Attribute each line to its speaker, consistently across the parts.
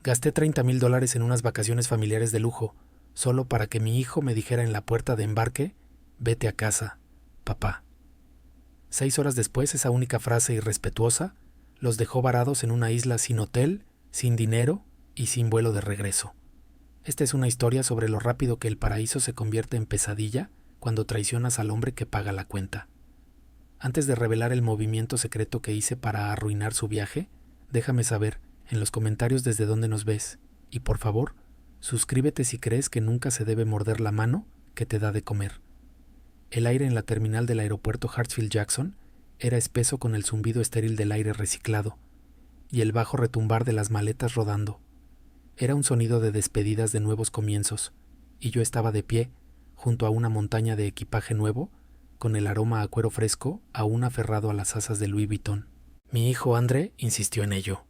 Speaker 1: Gasté $30,000 en unas vacaciones familiares de lujo, solo para que mi hijo me dijera en la puerta de embarque: vete a casa, papá. 6 horas después, esa única frase irrespetuosa los dejó varados en una isla sin hotel, sin dinero y sin vuelo de regreso. Esta es una historia sobre lo rápido que el paraíso se convierte en pesadilla cuando traicionas al hombre que paga la cuenta. Antes de revelar el movimiento secreto que hice para arruinar su viaje, déjame saber en los comentarios desde dónde nos ves y, por favor, suscríbete si crees que nunca se debe morder la mano que te da de comer. El aire en la terminal del aeropuerto Hartsfield-Jackson era espeso con el zumbido estéril del aire reciclado y el bajo retumbar de las maletas rodando. Era un sonido de despedidas de nuevos comienzos, y yo estaba de pie, junto a una montaña de equipaje nuevo, con el aroma a cuero fresco aún aferrado a las asas de Louis Vuitton. Mi hijo André insistió en ello.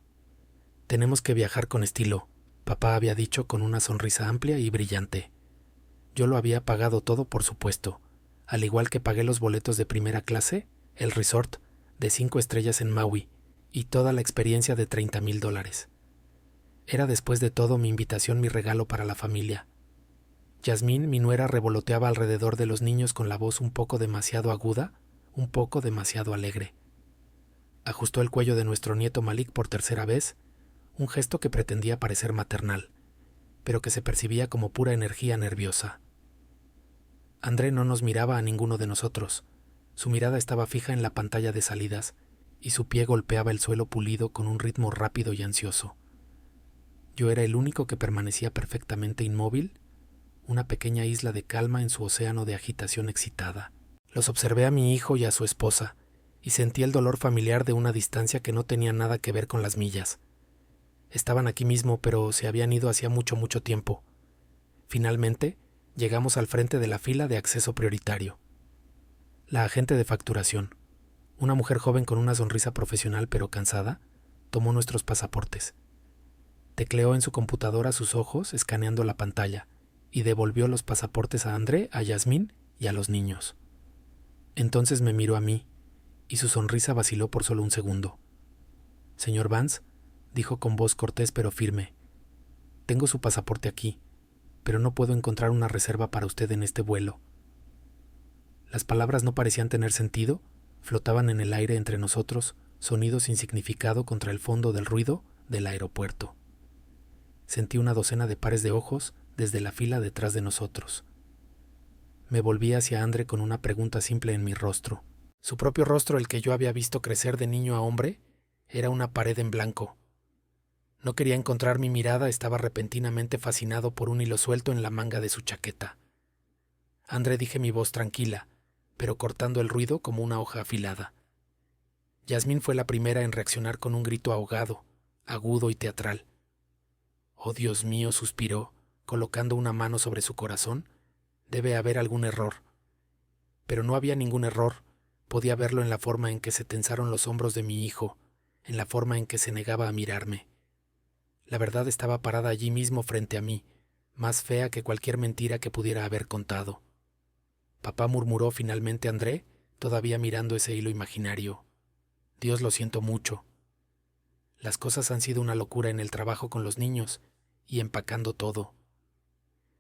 Speaker 1: «Tenemos que viajar con estilo», papá había dicho con una sonrisa amplia y brillante. Yo lo había pagado todo, por supuesto, al igual que pagué los boletos de primera clase, el resort de 5 estrellas en Maui y toda la experiencia de $30,000. Era después de todo mi invitación, mi regalo para la familia. Yasmín, mi nuera, revoloteaba alrededor de los niños con la voz un poco demasiado aguda, un poco demasiado alegre. Ajustó el cuello de nuestro nieto Malik por tercera vez, un gesto que pretendía parecer maternal, pero que se percibía como pura energía nerviosa. André no nos miraba a ninguno de nosotros. Su mirada estaba fija en la pantalla de salidas y su pie golpeaba el suelo pulido con un ritmo rápido y ansioso. Yo era el único que permanecía perfectamente inmóvil, una pequeña isla de calma en su océano de agitación excitada. Los observé a mi hijo y a su esposa, y sentí el dolor familiar de una distancia que no tenía nada que ver con las millas. Estaban aquí mismo, pero se habían ido hacía mucho tiempo. Finalmente, llegamos al frente de la fila de acceso prioritario. La agente de facturación, una mujer joven con una sonrisa profesional pero cansada, tomó nuestros pasaportes. Tecleó en su computadora sus ojos, escaneando la pantalla, y devolvió los pasaportes a André, a Yasmín y a los niños. Entonces me miró a mí, y su sonrisa vaciló por solo un segundo. «Señor Vance», dijo con voz cortés pero firme, «tengo su pasaporte aquí, pero no puedo encontrar una reserva para usted en este vuelo». Las palabras no parecían tener sentido, flotaban en el aire entre nosotros, sonidos sin significado contra el fondo del ruido del aeropuerto. Sentí una docena de pares de ojos desde la fila detrás de nosotros. Me volví hacia André con una pregunta simple en mi rostro. Su propio rostro, el que yo había visto crecer de niño a hombre, era una pared en blanco. No quería encontrar mi mirada, estaba repentinamente fascinado por un hilo suelto en la manga de su chaqueta. «André», dije, mi voz tranquila, pero cortando el ruido como una hoja afilada. Yasmín fue la primera en reaccionar con un grito ahogado, agudo y teatral. «Oh, Dios mío», suspiró, colocando una mano sobre su corazón. «Debe haber algún error». Pero no había ningún error. Podía verlo en la forma en que se tensaron los hombros de mi hijo, en la forma en que se negaba a mirarme. La verdad estaba parada allí mismo frente a mí, más fea que cualquier mentira que pudiera haber contado. «Papá», murmuró finalmente André, todavía mirando ese hilo imaginario. «Dios, lo siento mucho. Las cosas han sido una locura en el trabajo con los niños y empacando todo».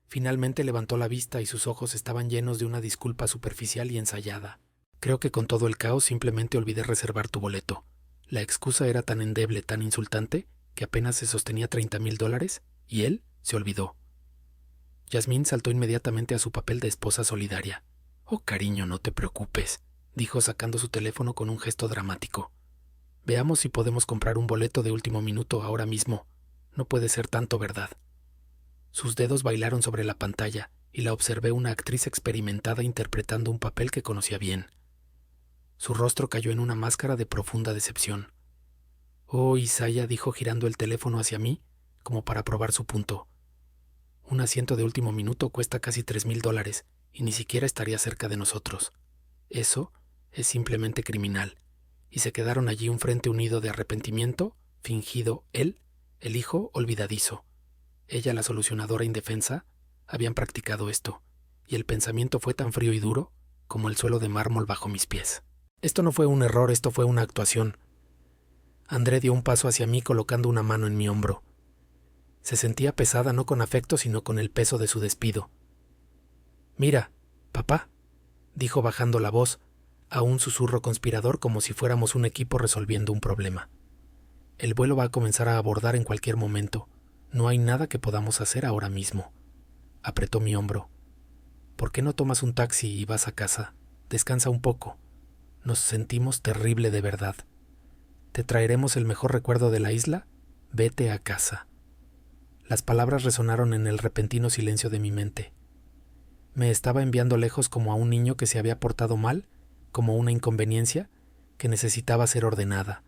Speaker 1: Finalmente levantó la vista y sus ojos estaban llenos de una disculpa superficial y ensayada. «Creo que con todo el caos simplemente olvidé reservar tu boleto». La excusa era tan endeble, tan insultante, que apenas se sostenía $30,000, y él se olvidó. Yasmín saltó inmediatamente a su papel de esposa solidaria. «Oh, cariño, no te preocupes», dijo sacando su teléfono con un gesto dramático. «Veamos si podemos comprar un boleto de último minuto ahora mismo. No puede ser tanto, ¿verdad?». Sus dedos bailaron sobre la pantalla y la observé, una actriz experimentada interpretando un papel que conocía bien. Su rostro cayó en una máscara de profunda decepción. «Oh, Isaiah», dijo girando el teléfono hacia mí, como para probar su punto. «Un asiento de último minuto cuesta casi $3,000 y ni siquiera estaría cerca de nosotros. Eso es simplemente criminal». Y se quedaron allí, un frente unido de arrepentimiento, fingido, él, el hijo olvidadizo. Ella, la solucionadora indefensa, habían practicado esto, y el pensamiento fue tan frío y duro como el suelo de mármol bajo mis pies. Esto no fue un error, esto fue una actuación. André dio un paso hacia mí colocando una mano en mi hombro. Se sentía pesada no con afecto, sino con el peso de su despido. «Mira, papá», dijo bajando la voz, a un susurro conspirador como si fuéramos un equipo resolviendo un problema. «El vuelo va a comenzar a abordar en cualquier momento. No hay nada que podamos hacer ahora mismo». Apretó mi hombro. «¿Por qué no tomas un taxi y vas a casa? Descansa un poco. Nos sentimos terrible de verdad. Te traeremos el mejor recuerdo de la isla. Vete a casa». Las palabras resonaron en el repentino silencio de mi mente. Me estaba enviando lejos como a un niño que se había portado mal, como una inconveniencia que necesitaba ser ordenada.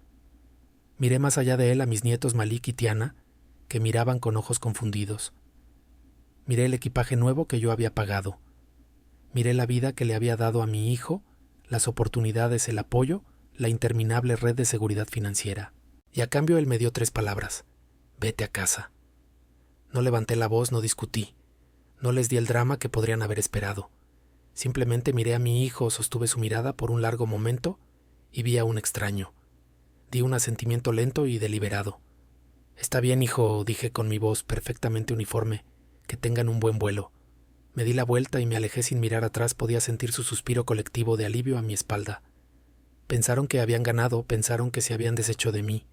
Speaker 1: Miré más allá de él a mis nietos Malik y Tiana, que miraban con ojos confundidos. Miré el equipaje nuevo que yo había pagado. Miré la vida que le había dado a mi hijo, las oportunidades, el apoyo, la interminable red de seguridad financiera. Y a cambio él me dio 3 palabras: «Vete a casa». No levanté la voz, no discutí. No les di el drama que podrían haber esperado. Simplemente miré a mi hijo, sostuve su mirada por un largo momento y vi a un extraño. Di un asentimiento lento y deliberado. «Está bien, hijo», dije con mi voz perfectamente uniforme. «Que tengan un buen vuelo». Me di la vuelta y me alejé sin mirar atrás. Podía sentir su suspiro colectivo de alivio a mi espalda. Pensaron que habían ganado, pensaron que se habían deshecho de mí.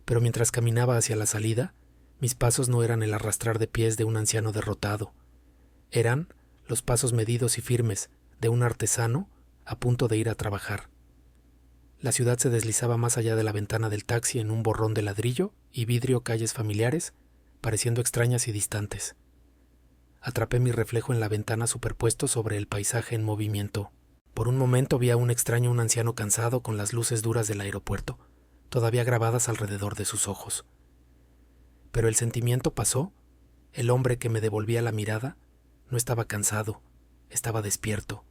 Speaker 1: Pero mientras caminaba hacia la salida, mis pasos no eran el arrastrar de pies de un anciano derrotado. Eran los pasos medidos y firmes de un artesano a punto de ir a trabajar. La ciudad se deslizaba más allá de la ventana del taxi en un borrón de ladrillo y vidrio, calles familiares, pareciendo extrañas y distantes. Atrapé mi reflejo en la ventana superpuesto sobre el paisaje en movimiento. Por un momento vi a un extraño, un anciano cansado, con las luces duras del aeropuerto, todavía grabadas alrededor de sus ojos. Pero el sentimiento pasó. El hombre que me devolvía la mirada no estaba cansado, estaba despierto.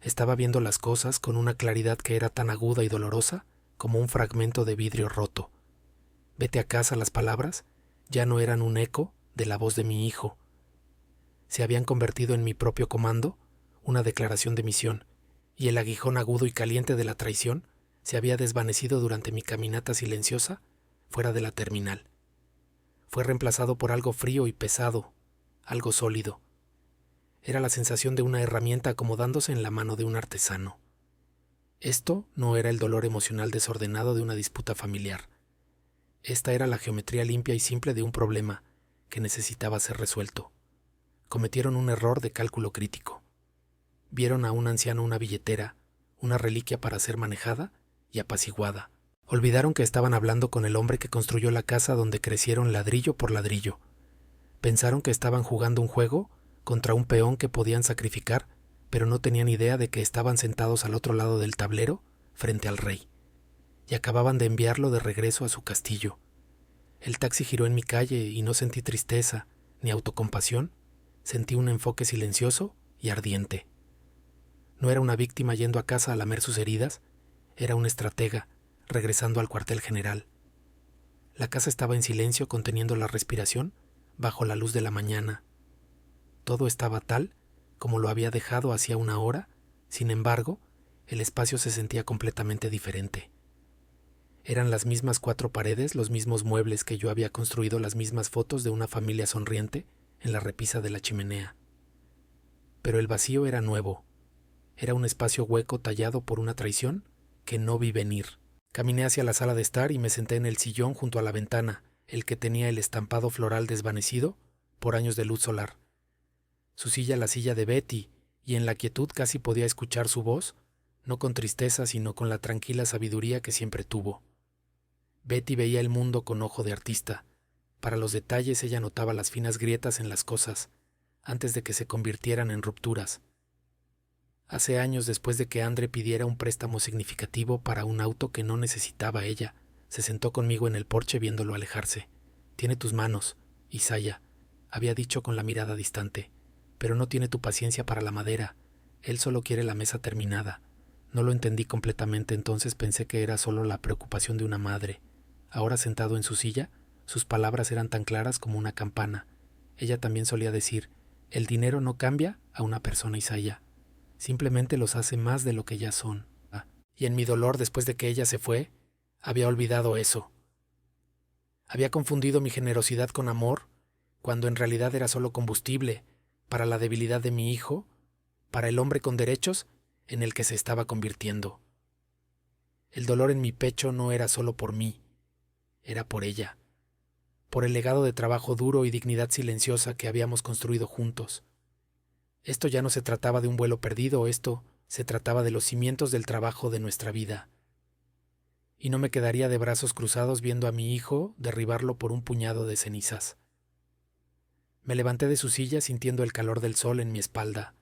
Speaker 1: Estaba viendo las cosas con una claridad que era tan aguda y dolorosa como un fragmento de vidrio roto. «Vete a casa», las palabras ya no eran un eco de la voz de mi hijo. Se habían convertido en mi propio comando, una declaración de misión, y el aguijón agudo y caliente de la traición se había desvanecido durante mi caminata silenciosa fuera de la terminal. Fue reemplazado por algo frío y pesado, algo sólido. Era la sensación de una herramienta acomodándose en la mano de un artesano. Esto no era el dolor emocional desordenado de una disputa familiar. Esta era la geometría limpia y simple de un problema que necesitaba ser resuelto. Cometieron un error de cálculo crítico. Vieron a un anciano una billetera, una reliquia para ser manejada y apaciguada. Olvidaron que estaban hablando con el hombre que construyó la casa donde crecieron ladrillo por ladrillo. Pensaron que estaban jugando un juego contra un peón que podían sacrificar, pero no tenían idea de que estaban sentados al otro lado del tablero, frente al rey, y acababan de enviarlo de regreso a su castillo. El taxi giró en mi calle y no sentí tristeza ni autocompasión, sentí un enfoque silencioso y ardiente. No era una víctima yendo a casa a lamer sus heridas, era un estratega regresando al cuartel general. La casa estaba en silencio, conteniendo la respiración bajo la luz de la mañana. Todo estaba tal como lo había dejado hacía una hora. Sin embargo, el espacio se sentía completamente diferente. Eran las mismas 4 paredes, los mismos muebles que yo había construido, las mismas fotos de una familia sonriente en la repisa de la chimenea. Pero el vacío era nuevo. Era un espacio hueco tallado por una traición que no vi venir. Caminé hacia la sala de estar y me senté en el sillón junto a la ventana, el que tenía el estampado floral desvanecido por años de luz solar. Su silla, la silla de Betty, y en la quietud casi podía escuchar su voz, no con tristeza, sino con la tranquila sabiduría que siempre tuvo. Betty veía el mundo con ojo de artista. Para los detalles ella notaba las finas grietas en las cosas, antes de que se convirtieran en rupturas. Hace años, después de que Andre pidiera un préstamo significativo para un auto que no necesitaba ella, se sentó conmigo en el porche viéndolo alejarse. «Tiene tus manos, Isaiah», había dicho con la mirada distante, «pero no tiene tu paciencia para la madera. Él solo quiere la mesa terminada». No lo entendí completamente, entonces pensé que era solo la preocupación de una madre. Ahora sentado en su silla, sus palabras eran tan claras como una campana. Ella también solía decir: «El dinero no cambia a una persona, Isaiah. Simplemente los hace más de lo que ya son». Y en mi dolor, después de que ella se fue, había olvidado eso. Había confundido mi generosidad con amor, cuando en realidad era solo combustible para la debilidad de mi hijo, para el hombre con derechos en el que se estaba convirtiendo. El dolor en mi pecho no era solo por mí, era por ella, por el legado de trabajo duro y dignidad silenciosa que habíamos construido juntos. Esto ya no se trataba de un vuelo perdido, esto se trataba de los cimientos del trabajo de nuestra vida. Y no me quedaría de brazos cruzados viendo a mi hijo derribarlo por un puñado de cenizas. Me levanté de su silla sintiendo el calor del sol en mi espalda.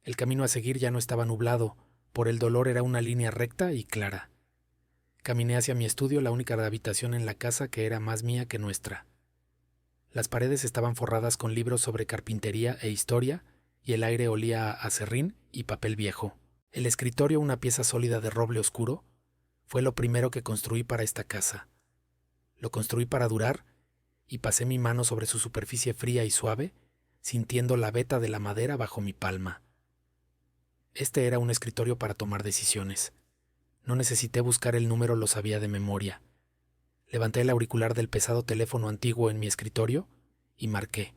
Speaker 1: El camino a seguir ya no estaba nublado, por el dolor era una línea recta y clara. Caminé hacia mi estudio, la única habitación en la casa que era más mía que nuestra. Las paredes estaban forradas con libros sobre carpintería e historia, y el aire olía a aserrín y papel viejo. El escritorio, una pieza sólida de roble oscuro, fue lo primero que construí para esta casa. Lo construí para durar, y pasé mi mano sobre su superficie fría y suave, sintiendo la veta de la madera bajo mi palma. Este era un escritorio para tomar decisiones. No necesité buscar el número, lo sabía de memoria. Levanté el auricular del pesado teléfono antiguo en mi escritorio y marqué.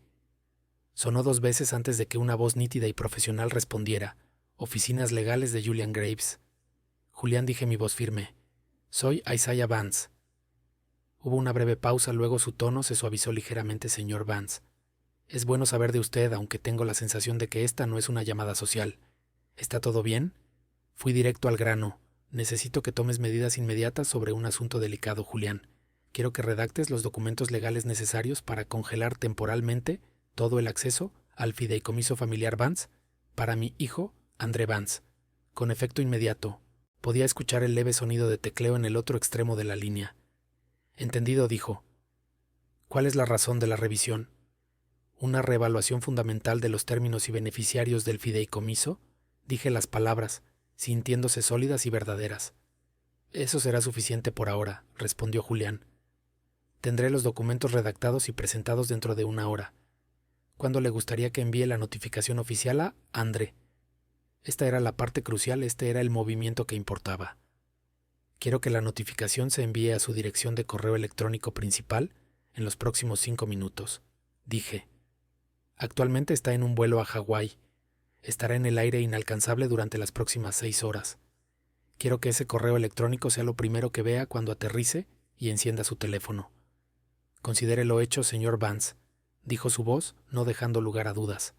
Speaker 1: Sonó 2 veces antes de que una voz nítida y profesional respondiera. Oficinas legales de Julian Graves. Julián, dije mi voz firme. Soy Isaiah Vance. Hubo una breve pausa, luego su tono se suavizó ligeramente. Señor Vance. Es bueno saber de usted, aunque tengo la sensación de que esta no es una llamada social. ¿Está todo bien? Fui directo al grano. Necesito que tomes medidas inmediatas sobre un asunto delicado, Julián. Quiero que redactes los documentos legales necesarios para congelar temporalmente todo el acceso al fideicomiso familiar Vance para mi hijo, André Vance. Con efecto inmediato. Podía escuchar el leve sonido de tecleo en el otro extremo de la línea. Entendido, dijo. ¿Cuál es la razón de la revisión? ¿Una reevaluación fundamental de los términos y beneficiarios del fideicomiso? Dije las palabras, sintiéndose sólidas y verdaderas. Eso será suficiente por ahora, respondió Julián. Tendré los documentos redactados y presentados dentro de 1 hora. ¿Cuándo le gustaría que envíe la notificación oficial a André? Esta era la parte crucial, este era el movimiento que importaba. Quiero que la notificación se envíe a su dirección de correo electrónico principal en los próximos 5 minutos, dije. Actualmente está en un vuelo a Hawái. Estará en el aire inalcanzable durante las próximas 6 horas. Quiero que ese correo electrónico sea lo primero que vea cuando aterrice y encienda su teléfono. Considere lo hecho, señor Vance, dijo su voz, no dejando lugar a dudas.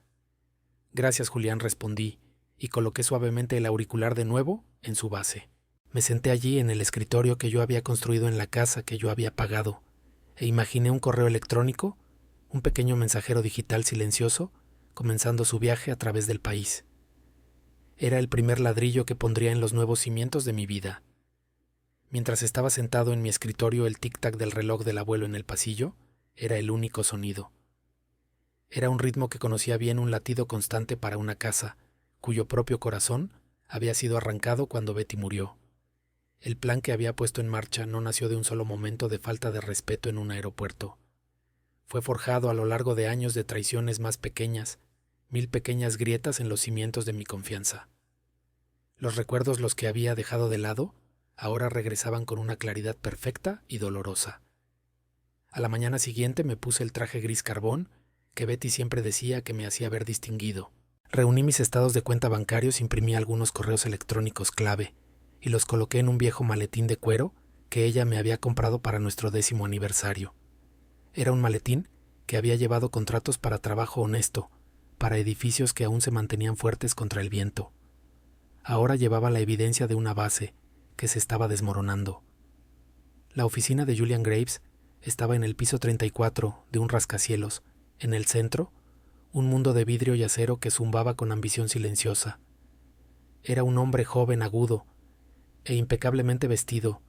Speaker 1: Gracias, Julián, respondí, y coloqué suavemente el auricular de nuevo en su base. Me senté allí en el escritorio que yo había construido en la casa que yo había pagado, e imaginé un correo electrónico, un pequeño mensajero digital silencioso, comenzando su viaje a través del país. Era el primer ladrillo que pondría en los nuevos cimientos de mi vida. Mientras estaba sentado en mi escritorio, el tic-tac del reloj del abuelo en el pasillo era el único sonido. Era un ritmo que conocía bien, un latido constante para una casa, cuyo propio corazón había sido arrancado cuando Betty murió. El plan que había puesto en marcha no nació de un solo momento de falta de respeto en un aeropuerto. Fue forjado a lo largo de años de traiciones más pequeñas, 1000 pequeñas grietas en los cimientos de mi confianza. Los recuerdos, los que había dejado de lado, ahora regresaban con una claridad perfecta y dolorosa. A la mañana siguiente me puse el traje gris carbón que Betty siempre decía que me hacía ver distinguido. Reuní mis estados de cuenta bancarios, imprimí algunos correos electrónicos clave y los coloqué en un viejo maletín de cuero que ella me había comprado para nuestro 10º aniversario. Era un maletín que había llevado contratos para trabajo honesto, para edificios que aún se mantenían fuertes contra el viento. Ahora llevaba la evidencia de una base que se estaba desmoronando. La oficina de Julian Graves estaba en el piso 34 de un rascacielos. En el centro, un mundo de vidrio y acero que zumbaba con ambición silenciosa. Era un hombre joven, agudo e impecablemente vestido,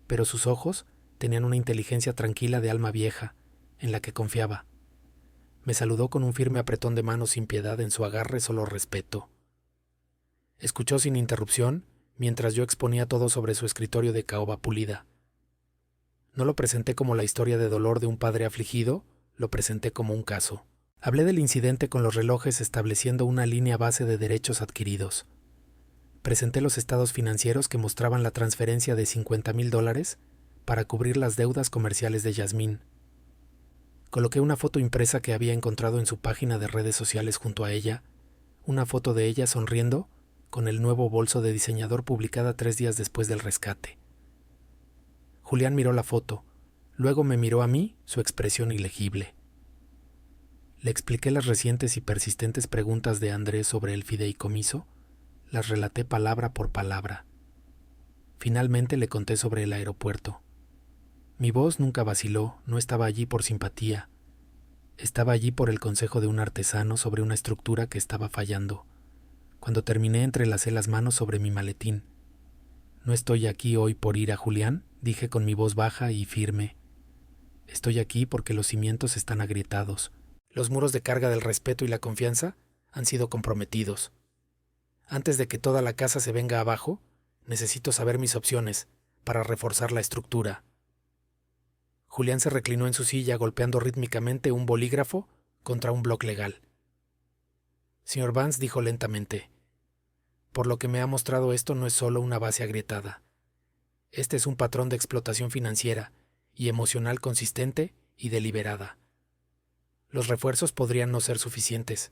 Speaker 1: pero sus ojos tenían una inteligencia tranquila de alma vieja, en la que confiaba. Me saludó con un firme apretón de mano, sin piedad en su agarre, solo respeto. Escuchó sin interrupción mientras yo exponía todo sobre su escritorio de caoba pulida. No lo presenté como la historia de dolor de un padre afligido, lo presenté como un caso. Hablé del incidente con los relojes, estableciendo una línea base de derechos adquiridos. Presenté los estados financieros que mostraban la transferencia de $50,000 para cubrir las deudas comerciales de Yasmín. Coloqué una foto impresa que había encontrado en su página de redes sociales junto a ella, una foto de ella sonriendo con el nuevo bolso de diseñador publicada 3 días después del rescate. Julián miró la foto, luego me miró a mí, su expresión ilegible. Le expliqué las recientes y persistentes preguntas de Andrés sobre el fideicomiso, las relaté palabra por palabra. Finalmente le conté sobre el aeropuerto. Mi voz nunca vaciló, no estaba allí por simpatía. Estaba allí por el consejo de un artesano sobre una estructura que estaba fallando. Cuando terminé entrelacé las manos sobre mi maletín. No estoy aquí hoy por ir a Julián, dije con mi voz baja y firme. Estoy aquí porque los cimientos están agrietados. Los muros de carga del respeto y la confianza han sido comprometidos. Antes de que toda la casa se venga abajo, necesito saber mis opciones para reforzar la estructura. Julián se reclinó en su silla golpeando rítmicamente un bolígrafo contra un bloc legal. Señor Vance dijo lentamente, por lo que me ha mostrado esto no es solo una base agrietada. Este es un patrón de explotación financiera y emocional consistente y deliberada. Los refuerzos podrían no ser suficientes.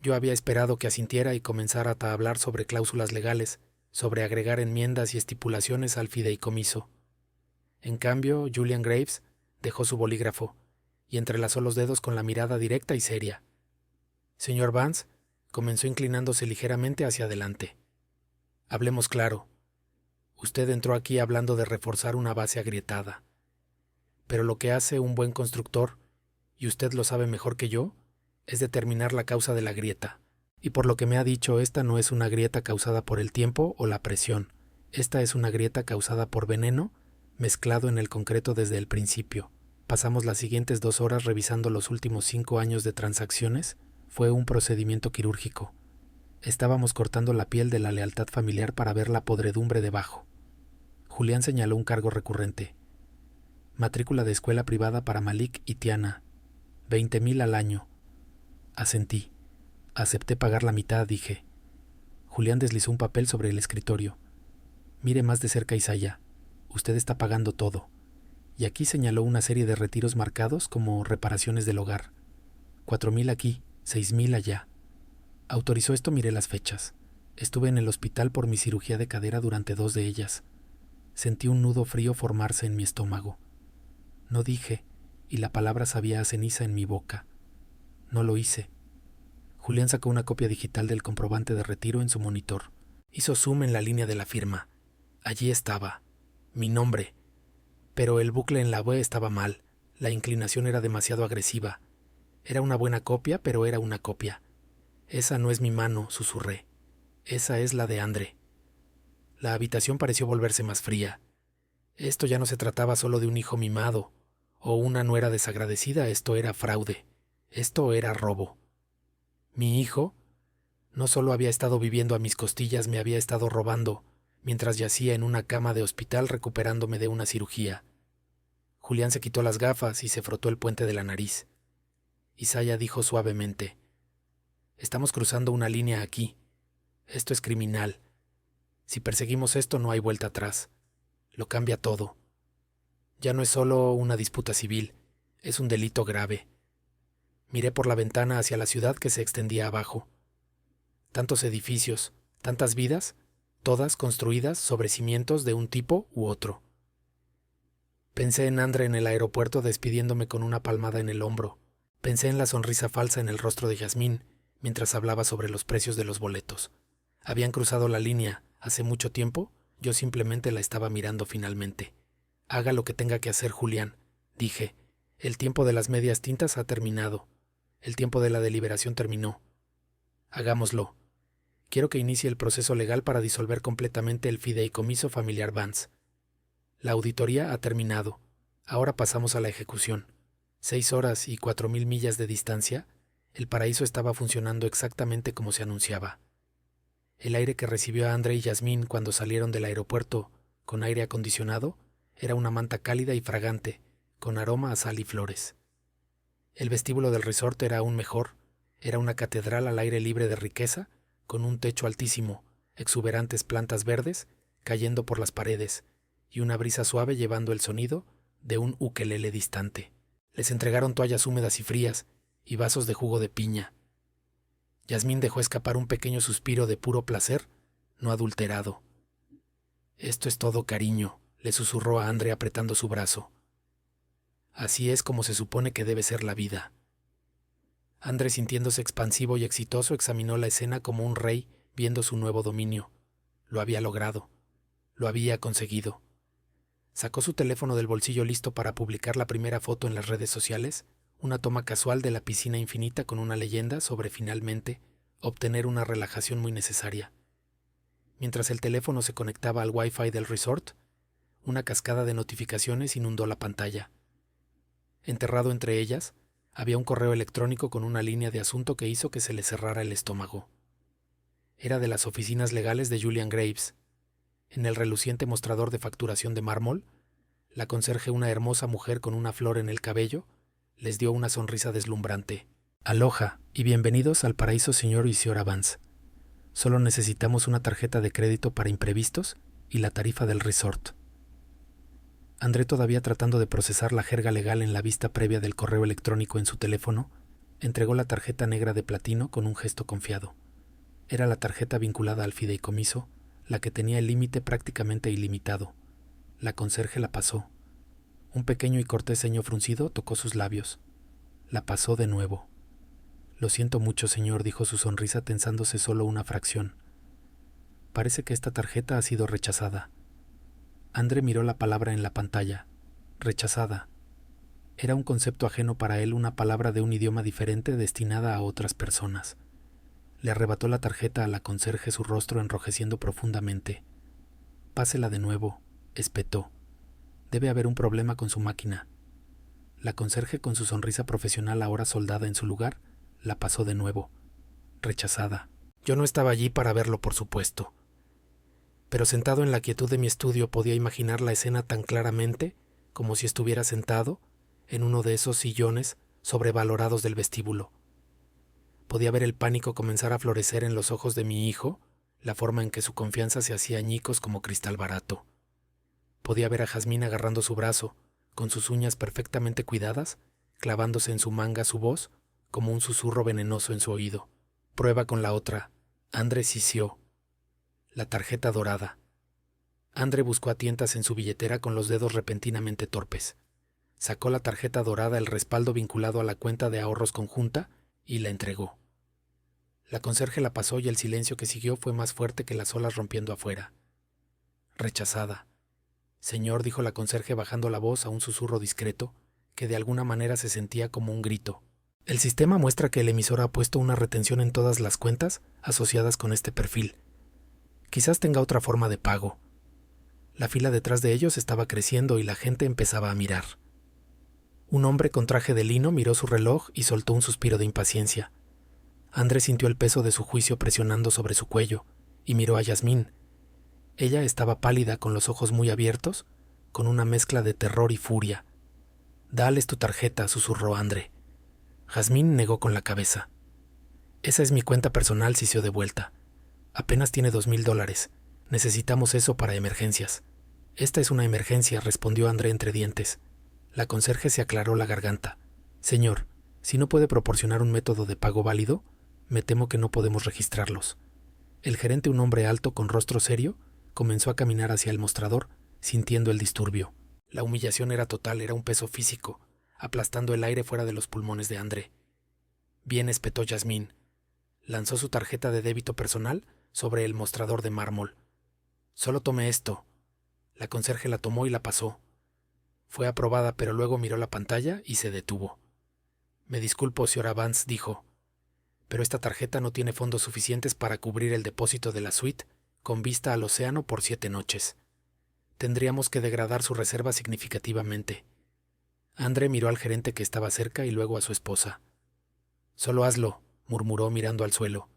Speaker 1: Yo había esperado que asintiera y comenzara a hablar sobre cláusulas legales, sobre agregar enmiendas y estipulaciones al fideicomiso. En cambio, Julian Graves dejó su bolígrafo y entrelazó los dedos con la mirada directa y seria. Señor Vance comenzó inclinándose ligeramente hacia adelante. Hablemos claro. Usted entró aquí hablando de reforzar una base agrietada. Pero lo que hace un buen constructor, y usted lo sabe mejor que yo, es determinar la causa de la grieta. Y por lo que me ha dicho, esta no es una grieta causada por el tiempo o la presión. Esta es una grieta causada por veneno mezclado en el concreto desde el principio. Pasamos las siguientes 2 horas revisando los últimos 5 años de transacciones. Fue un procedimiento quirúrgico. Estábamos cortando la piel de la lealtad familiar para ver la podredumbre debajo. Julián señaló un cargo recurrente. Matrícula de escuela privada para Malik y Tiana. 20,000 al año. Asentí. Acepté pagar la mitad, dije. Julián deslizó un papel sobre el escritorio. Mire más de cerca, Isaya. Usted está pagando todo. Y aquí señaló una serie de retiros marcados como reparaciones del hogar. 4,000 aquí, 6,000 allá. Autorizó esto, miré las fechas. Estuve en el hospital por mi cirugía de cadera durante 2 de ellas. Sentí un nudo frío formarse en mi estómago. No dije, y la palabra sabía a ceniza en mi boca. No lo hice. Julián sacó una copia digital del comprobante de retiro en su monitor. Hizo zoom en la línea de la firma. Allí estaba. Mi nombre. Pero el bucle en la B estaba mal. La inclinación era demasiado agresiva. Era una buena copia, pero era una copia. Esa no es mi mano, susurré. Esa es la de André. La habitación pareció volverse más fría. Esto ya no se trataba solo de un hijo mimado o una nuera desagradecida, esto era fraude. Esto era robo. Mi hijo no solo había estado viviendo a mis costillas, me había estado robando mientras yacía en una cama de hospital recuperándome de una cirugía. Julián se quitó las gafas y se frotó el puente de la nariz. Isaya dijo suavemente, estamos cruzando una línea aquí. Esto es criminal. Si perseguimos esto no hay vuelta atrás. Lo cambia todo. Ya no es solo una disputa civil, es un delito grave. Miré por la ventana hacia la ciudad que se extendía abajo. Tantos edificios, tantas vidas, todas construidas sobre cimientos de un tipo u otro. Pensé en André en el aeropuerto despidiéndome con una palmada en el hombro. Pensé en la sonrisa falsa en el rostro de Yasmín mientras hablaba sobre los precios de los boletos. Habían cruzado la línea hace mucho tiempo, yo simplemente la estaba mirando finalmente. Haga lo que tenga que hacer, Julián, dije. El tiempo de las medias tintas ha terminado. El tiempo de la deliberación terminó. Hagámoslo. Quiero que inicie el proceso legal para disolver completamente el fideicomiso familiar Vance. La auditoría ha terminado. Ahora pasamos a la ejecución. 6 horas y 4,000 millas de distancia, el paraíso estaba funcionando exactamente como se anunciaba. El aire que recibió a André y Yasmín cuando salieron del aeropuerto con aire acondicionado era una manta cálida y fragante, con aroma a sal y flores. El vestíbulo del resort era aún mejor. Era una catedral al aire libre de riqueza, con un techo altísimo, exuberantes plantas verdes cayendo por las paredes y una brisa suave llevando el sonido de un ukelele distante. Les entregaron toallas húmedas y frías y vasos de jugo de piña. Yasmín dejó escapar un pequeño suspiro de puro placer, no adulterado. «Esto es todo, cariño», le susurró a Andre apretando su brazo. «Así es como se supone que debe ser la vida». Andre, sintiéndose expansivo y exitoso, examinó la escena como un rey viendo su nuevo dominio. Lo había logrado. Lo había conseguido. Sacó su teléfono del bolsillo listo para publicar la primera foto en las redes sociales, una toma casual de la piscina infinita con una leyenda sobre finalmente obtener una relajación muy necesaria. Mientras el teléfono se conectaba al Wi-Fi del resort, una cascada de notificaciones inundó la pantalla. Enterrado entre ellas, había un correo electrónico con una línea de asunto que hizo que se le cerrara el estómago. Era de las oficinas legales de Julian Graves. En el reluciente mostrador de facturación de mármol, la conserje, una hermosa mujer con una flor en el cabello, les dio una sonrisa deslumbrante. «Aloha y bienvenidos al paraíso, señor y señora Vance. Solo necesitamos una tarjeta de crédito para imprevistos y la tarifa del resort». André, todavía tratando de procesar la jerga legal en la vista previa del correo electrónico en su teléfono, entregó la tarjeta negra de platino con un gesto confiado. Era la tarjeta vinculada al fideicomiso, la que tenía el límite prácticamente ilimitado. La conserje la pasó. Un pequeño y cortés ceño fruncido tocó sus labios. La pasó de nuevo. «Lo siento mucho, señor», dijo, su sonrisa tensándose solo una fracción. «Parece que esta tarjeta ha sido rechazada». Andre miró la palabra en la pantalla. Rechazada. Era un concepto ajeno para él, una palabra de un idioma diferente destinada a otras personas. Le arrebató la tarjeta a la conserje, su rostro enrojeciendo profundamente. «Pásela de nuevo», espetó. «Debe haber un problema con su máquina». La conserje, con su sonrisa profesional ahora soldada en su lugar, la pasó de nuevo. Rechazada. Yo no estaba allí para verlo, por supuesto. Pero sentado en la quietud de mi estudio podía imaginar la escena tan claramente como si estuviera sentado en uno de esos sillones sobrevalorados del vestíbulo. Podía ver el pánico comenzar a florecer en los ojos de mi hijo, la forma en que su confianza se hacía añicos como cristal barato. Podía ver a Jazmín agarrando su brazo, con sus uñas perfectamente cuidadas, clavándose en su manga su voz como un susurro venenoso en su oído. «Prueba con la otra». Andre sisió. La tarjeta dorada. Andre buscó a tientas en su billetera con los dedos repentinamente torpes. Sacó la tarjeta dorada, el respaldo vinculado a la cuenta de ahorros conjunta, y la entregó. La conserje la pasó y el silencio que siguió fue más fuerte que las olas rompiendo afuera. «Rechazada». «Señor», dijo la conserje bajando la voz a un susurro discreto que de alguna manera se sentía como un grito. «El sistema muestra que el emisor ha puesto una retención en todas las cuentas asociadas con este perfil. Quizás tenga otra forma de pago». La fila detrás de ellos estaba creciendo y la gente empezaba a mirar. Un hombre con traje de lino miró su reloj y soltó un suspiro de impaciencia. Andre sintió el peso de su juicio presionando sobre su cuello y miró a Yasmín. Ella estaba pálida, con los ojos muy abiertos, con una mezcla de terror y furia. «Dales tu tarjeta», susurró Andre. Jazmín negó con la cabeza. «Esa es mi cuenta personal», sisió de vuelta. «Apenas tiene $2,000. Necesitamos eso para emergencias». «Esta es una emergencia», respondió Andre entre dientes. La conserje se aclaró la garganta. «Señor, si no puede proporcionar un método de pago válido, me temo que no podemos registrarlos». El gerente, un hombre alto con rostro serio, comenzó a caminar hacia el mostrador, sintiendo el disturbio. La humillación era total, era un peso físico, aplastando el aire fuera de los pulmones de Andre. «Bien», espetó Yasmín. Lanzó su tarjeta de débito personal sobre el mostrador de mármol. «Solo tome esto». La conserje la tomó y la pasó. Fue aprobada, pero luego miró la pantalla y se detuvo. «Me disculpo, señora Vance», dijo, «pero esta tarjeta no tiene fondos suficientes para cubrir el depósito de la suite con vista al océano por 7 noches. Tendríamos que degradar su reserva significativamente». Andre miró al gerente que estaba cerca y luego a su esposa. «Solo hazlo», murmuró mirando al suelo.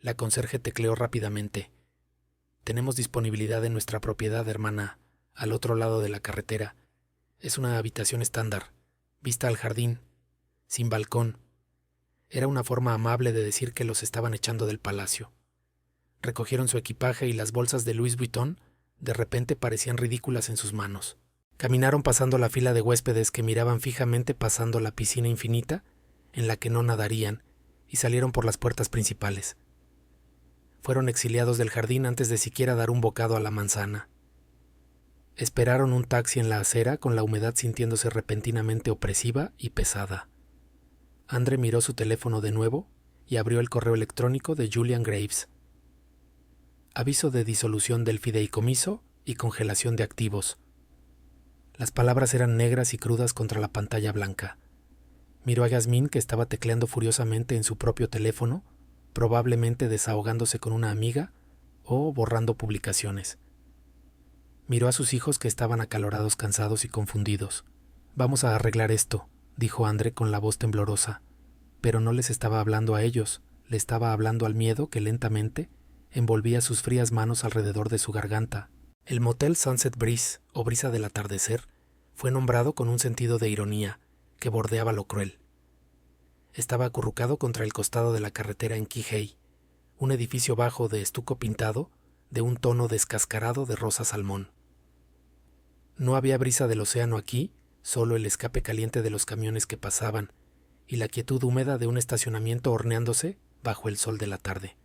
Speaker 1: La conserje tecleó rápidamente. «Tenemos disponibilidad en nuestra propiedad, hermana, al otro lado de la carretera. Es una habitación estándar, vista al jardín, sin balcón». Era una forma amable de decir que los estaban echando del palacio. Recogieron su equipaje y las bolsas de Louis Vuitton De repente parecían ridículas en sus manos. Caminaron pasando la fila de huéspedes que miraban fijamente pasando la piscina infinita en la que no nadarían y salieron por las puertas principales. Fueron exiliados del jardín antes de siquiera dar un bocado a la manzana. Esperaron un taxi en la acera con la humedad sintiéndose repentinamente opresiva y pesada. Andre miró su teléfono de nuevo y abrió el correo electrónico de Julian Graves. Aviso de disolución del fideicomiso y congelación de activos. Las palabras eran negras y crudas contra la pantalla blanca. Miró a Yasmín, que estaba tecleando furiosamente en su propio teléfono, probablemente desahogándose con una amiga o borrando publicaciones. Miró a sus hijos, que estaban acalorados, cansados y confundidos. «Vamos a arreglar esto», dijo Andre con la voz temblorosa. Pero no les estaba hablando a ellos, le estaba hablando al miedo que lentamente envolvía sus frías manos alrededor de su garganta. El motel Sunset Breeze, o brisa del atardecer, fue nombrado con un sentido de ironía que bordeaba lo cruel. Estaba acurrucado contra el costado de la carretera en Kihei, un edificio bajo de estuco pintado de un tono descascarado de rosa salmón. No había brisa del océano aquí, solo el escape caliente de los camiones que pasaban y la quietud húmeda de un estacionamiento horneándose bajo el sol de la tarde.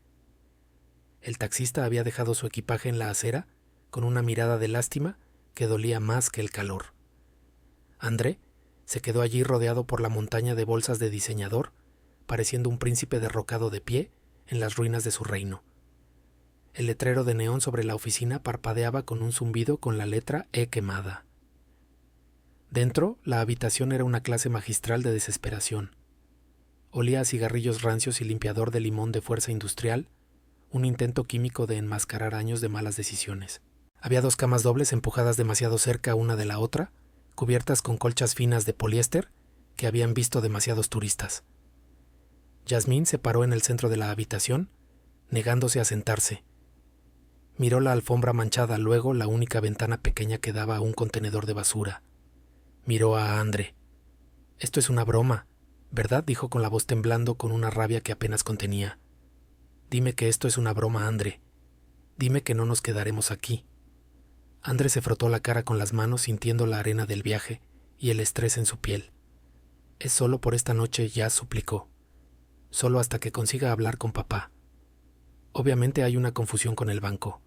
Speaker 1: El taxista había dejado su equipaje en la acera con una mirada de lástima que dolía más que el calor. André se quedó allí rodeado por la montaña de bolsas de diseñador, pareciendo un príncipe derrocado de pie en las ruinas de su reino. El letrero de neón sobre la oficina parpadeaba con un zumbido con la letra E quemada. Dentro, la habitación era una clase magistral de desesperación. Olía a cigarrillos rancios y limpiador de limón de fuerza industrial, un intento químico de enmascarar años de malas decisiones. Había 2 camas dobles empujadas demasiado cerca una de la otra, cubiertas con colchas finas de poliéster que habían visto demasiados turistas. Yasmín se paró en el centro de la habitación, negándose a sentarse. Miró la alfombra manchada, luego la única ventana pequeña que daba a un contenedor de basura. Miró a Andre. «Esto es una broma, ¿verdad?», dijo con la voz temblando con una rabia que apenas contenía. «Dime que esto es una broma, Andre. Dime que no nos quedaremos aquí». Andre se frotó la cara con las manos sintiendo la arena del viaje y el estrés en su piel. «Es solo por esta noche ya», suplicó. «Solo hasta que consiga hablar con papá. Obviamente hay una confusión con el banco.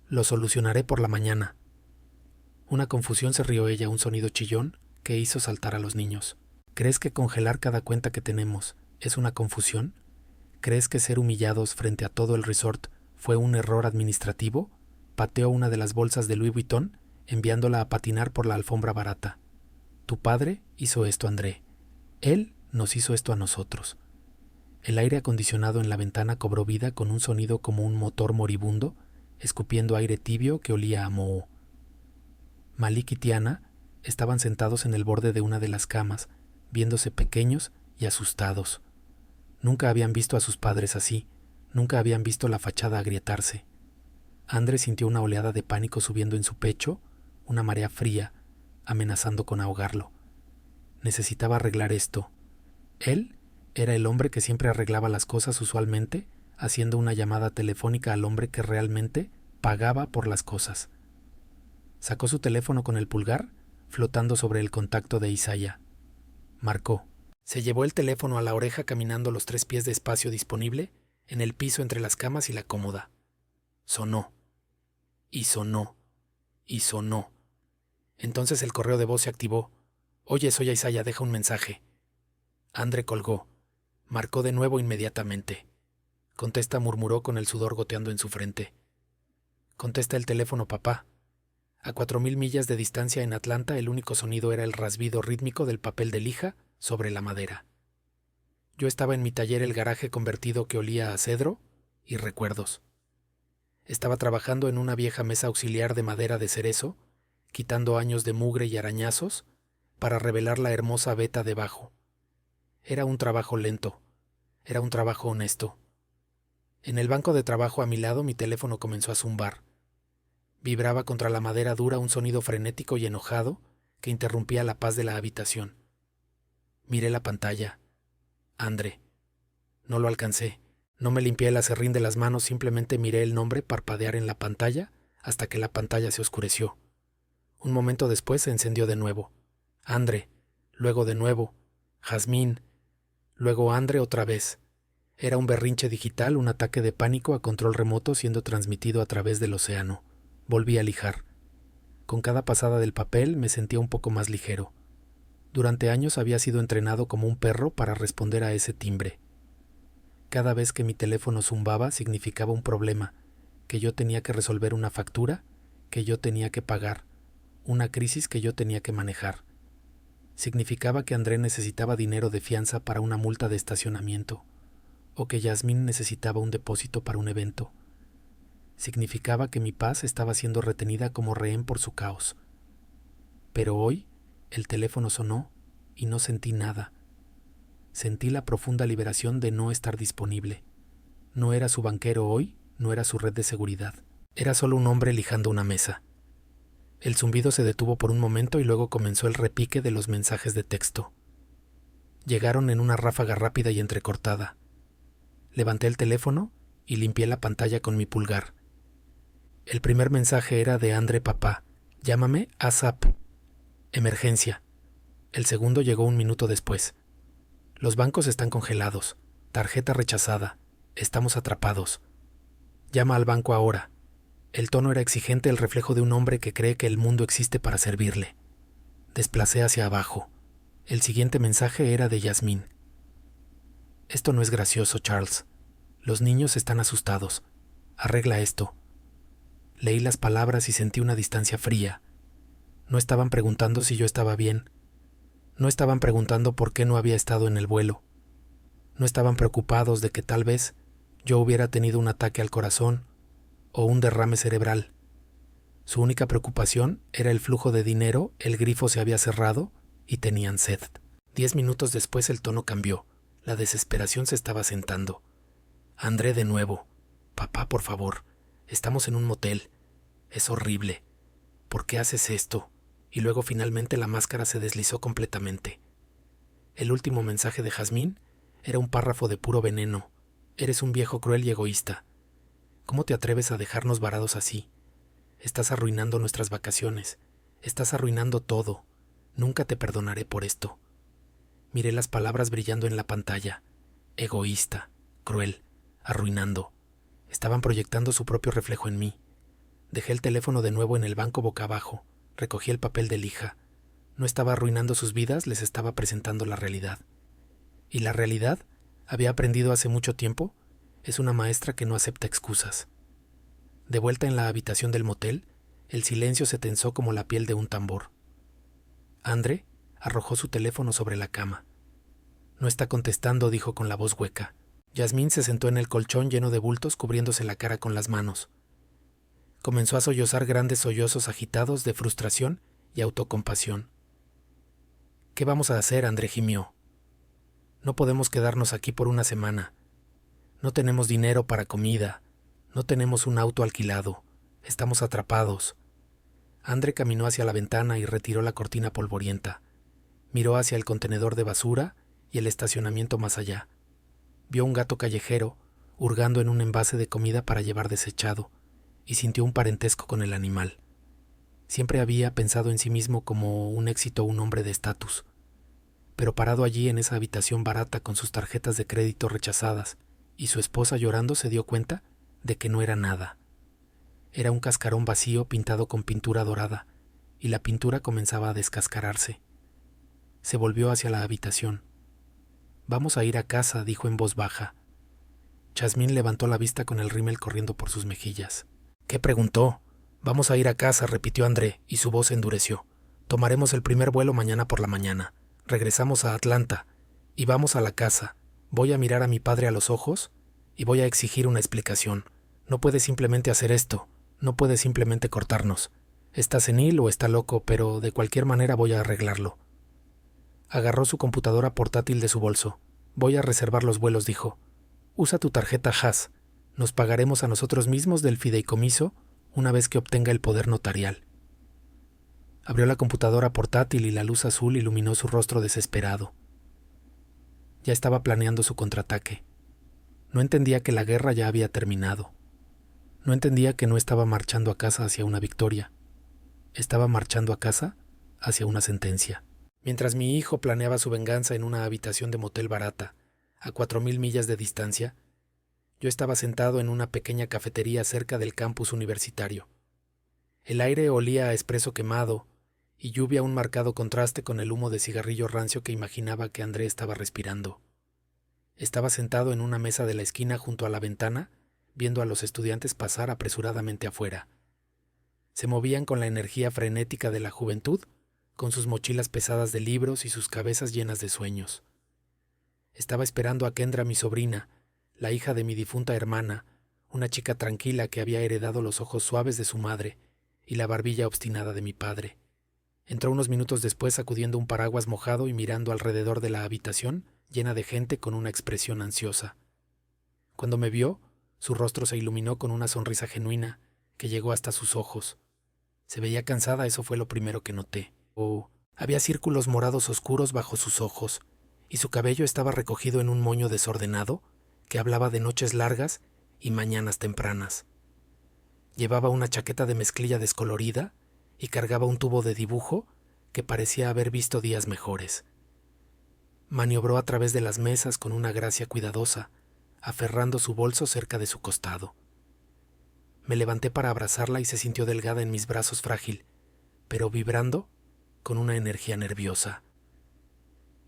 Speaker 1: Lo solucionaré por la mañana». «Una confusión», se rió ella, un sonido chillón que hizo saltar a los niños. «¿Crees que congelar cada cuenta que tenemos es una confusión? ¿Crees que ser humillados frente a todo el resort fue un error administrativo?», pateó una de las bolsas de Louis Vuitton, enviándola a patinar por la alfombra barata. «Tu padre hizo esto, André. Él nos hizo esto a nosotros». El aire acondicionado en la ventana cobró vida con un sonido como un motor moribundo, escupiendo aire tibio que olía a moho. Malik y Tiana estaban sentados en el borde de una de las camas, viéndose pequeños y asustados. Nunca habían visto a sus padres así, nunca habían visto la fachada agrietarse. Andre sintió una oleada de pánico subiendo en su pecho, una marea fría, amenazando con ahogarlo. Necesitaba arreglar esto. Él era el hombre que siempre arreglaba las cosas usualmente, haciendo una llamada telefónica al hombre que realmente pagaba por las cosas. Sacó su teléfono con el pulgar, flotando sobre el contacto de Isaiah. Marcó. Se llevó el teléfono a la oreja caminando los 3 pies de espacio disponible en el piso entre las camas y la cómoda. Sonó. Y sonó. Y sonó. Entonces el correo de voz se activó. «Oye, soy Isaiah, deja un mensaje». Andre colgó. Marcó de nuevo inmediatamente. «Contesta», murmuró con el sudor goteando en su frente. «Contesta el teléfono, papá». A 4000 millas de distancia en Atlanta el único sonido era el rasbido rítmico del papel de lija sobre la madera. Yo estaba en mi taller, el garaje convertido que olía a cedro y recuerdos. Estaba trabajando en una vieja mesa auxiliar de madera de cerezo, quitando años de mugre y arañazos para revelar la hermosa veta debajo. Era un trabajo lento, era un trabajo honesto. En el banco de trabajo a mi lado mi teléfono comenzó a zumbar. Vibraba contra la madera dura un sonido frenético y enojado que interrumpía la paz de la habitación. Miré la pantalla. Andre. No lo alcancé. No me limpié el aserrín de las manos, simplemente miré el nombre parpadear en la pantalla hasta que la pantalla se oscureció. Un momento después se encendió de nuevo. Andre, luego de nuevo. Jazmín, luego Andre otra vez. Era un berrinche digital, un ataque de pánico a control remoto siendo transmitido a través del océano. Volví a lijar. Con cada pasada del papel me sentía un poco más ligero. Durante años había sido entrenado como un perro para responder a ese timbre. Cada vez que mi teléfono zumbaba significaba un problema, que yo tenía que resolver, una factura que yo tenía que pagar, una crisis que yo tenía que manejar. Significaba que André necesitaba dinero de fianza para una multa de estacionamiento, o que Jazmín necesitaba un depósito para un evento. Significaba que mi paz estaba siendo retenida como rehén por su caos. Pero hoy el teléfono sonó y no sentí nada. Sentí la profunda liberación de no estar disponible. No era su banquero hoy, no era su red de seguridad. Era solo un hombre lijando una mesa. El zumbido se detuvo por un momento y luego comenzó el repique de los mensajes de texto. Llegaron en una ráfaga rápida y entrecortada. Levanté el teléfono y limpié la pantalla con mi pulgar. El primer mensaje era de Andre papá. Llámame ASAP. Emergencia. El segundo llegó un minuto después. Los bancos están congelados. Tarjeta rechazada. Estamos atrapados. Llama al banco ahora. El tono era exigente, el reflejo de un hombre que cree que el mundo existe para servirle. Desplacé hacia abajo. El siguiente mensaje era de Jazmín. Esto no es gracioso, Charles. Los niños están asustados. Arregla esto. Leí las palabras y sentí una distancia fría. No estaban preguntando si yo estaba bien. No estaban preguntando por qué no había estado en el vuelo. No estaban preocupados de que tal vez yo hubiera tenido un ataque al corazón o un derrame cerebral. Su única preocupación era el flujo de dinero, el grifo se había cerrado y tenían sed. 10 minutos después el tono cambió. La desesperación se estaba asentando. André de nuevo. Papá, por favor. Estamos en un motel. Es horrible. ¿Por qué haces esto? Y luego finalmente la máscara se deslizó completamente. El último mensaje de Jazmín era un párrafo de puro veneno. Eres un viejo cruel y egoísta. ¿Cómo te atreves a dejarnos varados así? Estás arruinando nuestras vacaciones. Estás arruinando todo. Nunca te perdonaré por esto. Miré las palabras brillando en la pantalla. Egoísta, cruel, arruinando. Estaban proyectando su propio reflejo en mí. Dejé el teléfono de nuevo en el banco boca abajo. Recogí el papel de lija. No estaba arruinando sus vidas, les estaba presentando la realidad. Y la realidad, había aprendido hace mucho tiempo, es una maestra que no acepta excusas. De vuelta en la habitación del motel, el silencio se tensó como la piel de un tambor. Andre arrojó su teléfono sobre la cama. No está contestando, dijo con la voz hueca. Jazmín se sentó en el colchón lleno de bultos, cubriéndose la cara con las manos. Comenzó a sollozar grandes sollozos agitados de frustración y autocompasión. ¿Qué vamos a hacer?, Andre gimió. No podemos quedarnos aquí por una semana. No tenemos dinero para comida. No tenemos un auto alquilado. Estamos atrapados. Andre caminó hacia la ventana y retiró la cortina polvorienta. Miró hacia el contenedor de basura y el estacionamiento más allá. Vio un gato callejero hurgando en un envase de comida para llevar desechado y sintió un parentesco con el animal. Siempre había pensado en sí mismo como un éxito, un hombre de estatus. Pero parado allí en esa habitación barata con sus tarjetas de crédito rechazadas y su esposa llorando, se dio cuenta de que no era nada. Era un cascarón vacío pintado con pintura dorada, y la pintura comenzaba a descascararse. Se volvió hacia la habitación. «Vamos a ir a casa», dijo en voz baja. Jazmín levantó la vista con el rímel corriendo por sus mejillas. «¿Qué preguntó?» «Vamos a ir a casa», repitió André, y su voz se endureció. «Tomaremos el primer vuelo mañana por la mañana. Regresamos a Atlanta, y vamos a la casa. Voy a mirar a mi padre a los ojos, y voy a exigir una explicación. No puede simplemente hacer esto. No puede simplemente cortarnos. Está senil o está loco, pero de cualquier manera voy a arreglarlo». Agarró su computadora portátil de su bolso. «Voy a reservar los vuelos», dijo. «Usa tu tarjeta Haz. Nos pagaremos a nosotros mismos del fideicomiso una vez que obtenga el poder notarial». Abrió la computadora portátil y la luz azul iluminó su rostro desesperado. Ya estaba planeando su contraataque. No entendía que la guerra ya había terminado. No entendía que no estaba marchando a casa hacia una victoria. Estaba marchando a casa hacia una sentencia. Mientras mi hijo planeaba su venganza en una habitación de motel barata, a 4.000 millas de distancia, yo estaba sentado en una pequeña cafetería cerca del campus universitario. El aire olía a espresso quemado y lluvia un marcado contraste con el humo de cigarrillo rancio que imaginaba que André estaba respirando. Estaba sentado en una mesa de la esquina junto a la ventana, viendo a los estudiantes pasar apresuradamente afuera. Se movían con la energía frenética de la juventud, con sus mochilas pesadas de libros y sus cabezas llenas de sueños. Estaba esperando a Kendra, mi sobrina, la hija de mi difunta hermana, una chica tranquila que había heredado los ojos suaves de su madre y la barbilla obstinada de mi padre. Entró unos minutos después sacudiendo un paraguas mojado y mirando alrededor de la habitación, llena de gente con una expresión ansiosa. Cuando me vio, su rostro se iluminó con una sonrisa genuina que llegó hasta sus ojos. Se veía cansada, eso fue lo primero que noté. Había círculos morados oscuros bajo sus ojos, y su cabello estaba recogido en un moño desordenado que hablaba de noches largas y mañanas tempranas. Llevaba una chaqueta de mezclilla descolorida y cargaba un tubo de dibujo que parecía haber visto días mejores. Maniobró a través de las mesas con una gracia cuidadosa, aferrando su bolso cerca de su costado. Me levanté para abrazarla y se sintió delgada en mis brazos frágil, pero vibrando con una energía nerviosa.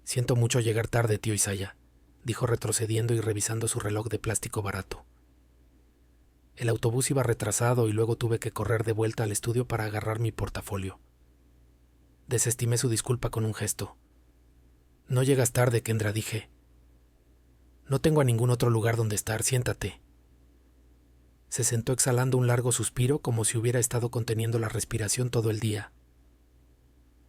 Speaker 1: «Siento mucho llegar tarde, tío Isaiah», dijo retrocediendo y revisando su reloj de plástico barato. El autobús iba retrasado y luego tuve que correr de vuelta al estudio para agarrar mi portafolio. Desestimé su disculpa con un gesto. «No llegas tarde, Kendra», dije. «No tengo a ningún otro lugar donde estar, siéntate». Se sentó exhalando un largo suspiro como si hubiera estado conteniendo la respiración todo el día.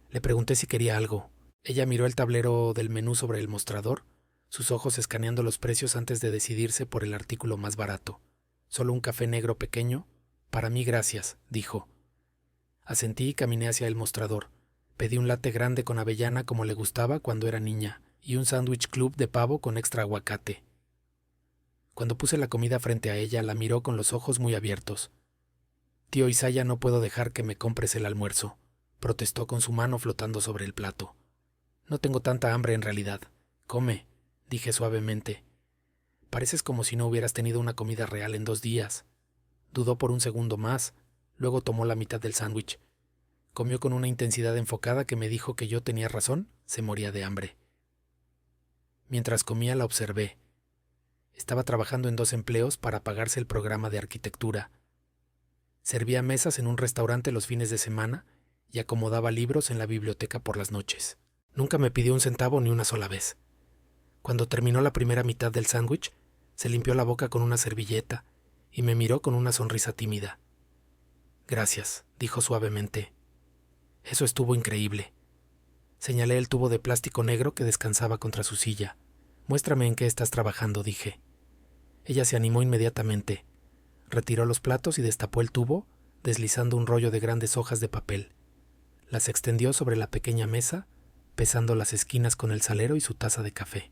Speaker 1: Le pregunté si quería algo. Ella miró el tablero del menú sobre el mostrador, sus ojos escaneando los precios antes de decidirse por el artículo más barato. «Solo un café negro pequeño. Para mí, gracias», dijo. Asentí y caminé hacia el mostrador. Pedí un latte grande con avellana como le gustaba cuando era niña y un sándwich club de pavo con extra aguacate. Cuando puse la comida frente a ella, la miró con los ojos muy abiertos. «Tío Isaiah, no puedo dejar que me compres el almuerzo», protestó con su mano flotando sobre el plato. «No tengo tanta hambre en realidad. Come», dije suavemente. «Pareces como si no hubieras tenido una comida real en 2 días». Dudó por un segundo más, luego tomó la mitad del sándwich. Comió con una intensidad enfocada que me dijo que yo tenía razón, se moría de hambre. Mientras comía la observé. Estaba trabajando en 2 empleos para pagarse el programa de arquitectura. Servía mesas en un restaurante los fines de semana y acomodaba libros en la biblioteca por las noches. Nunca me pidió un centavo ni una sola vez. Cuando terminó la primera mitad del sándwich, se limpió la boca con una servilleta y me miró con una sonrisa tímida. «Gracias», dijo suavemente. «Eso estuvo increíble». Señalé el tubo de plástico negro que descansaba contra su silla. «Muéstrame en qué estás trabajando», dije. Ella se animó inmediatamente. Retiró los platos y destapó el tubo, deslizando un rollo de grandes hojas de papel. Las extendió sobre la pequeña mesa, pesando las esquinas con el salero y su taza de café.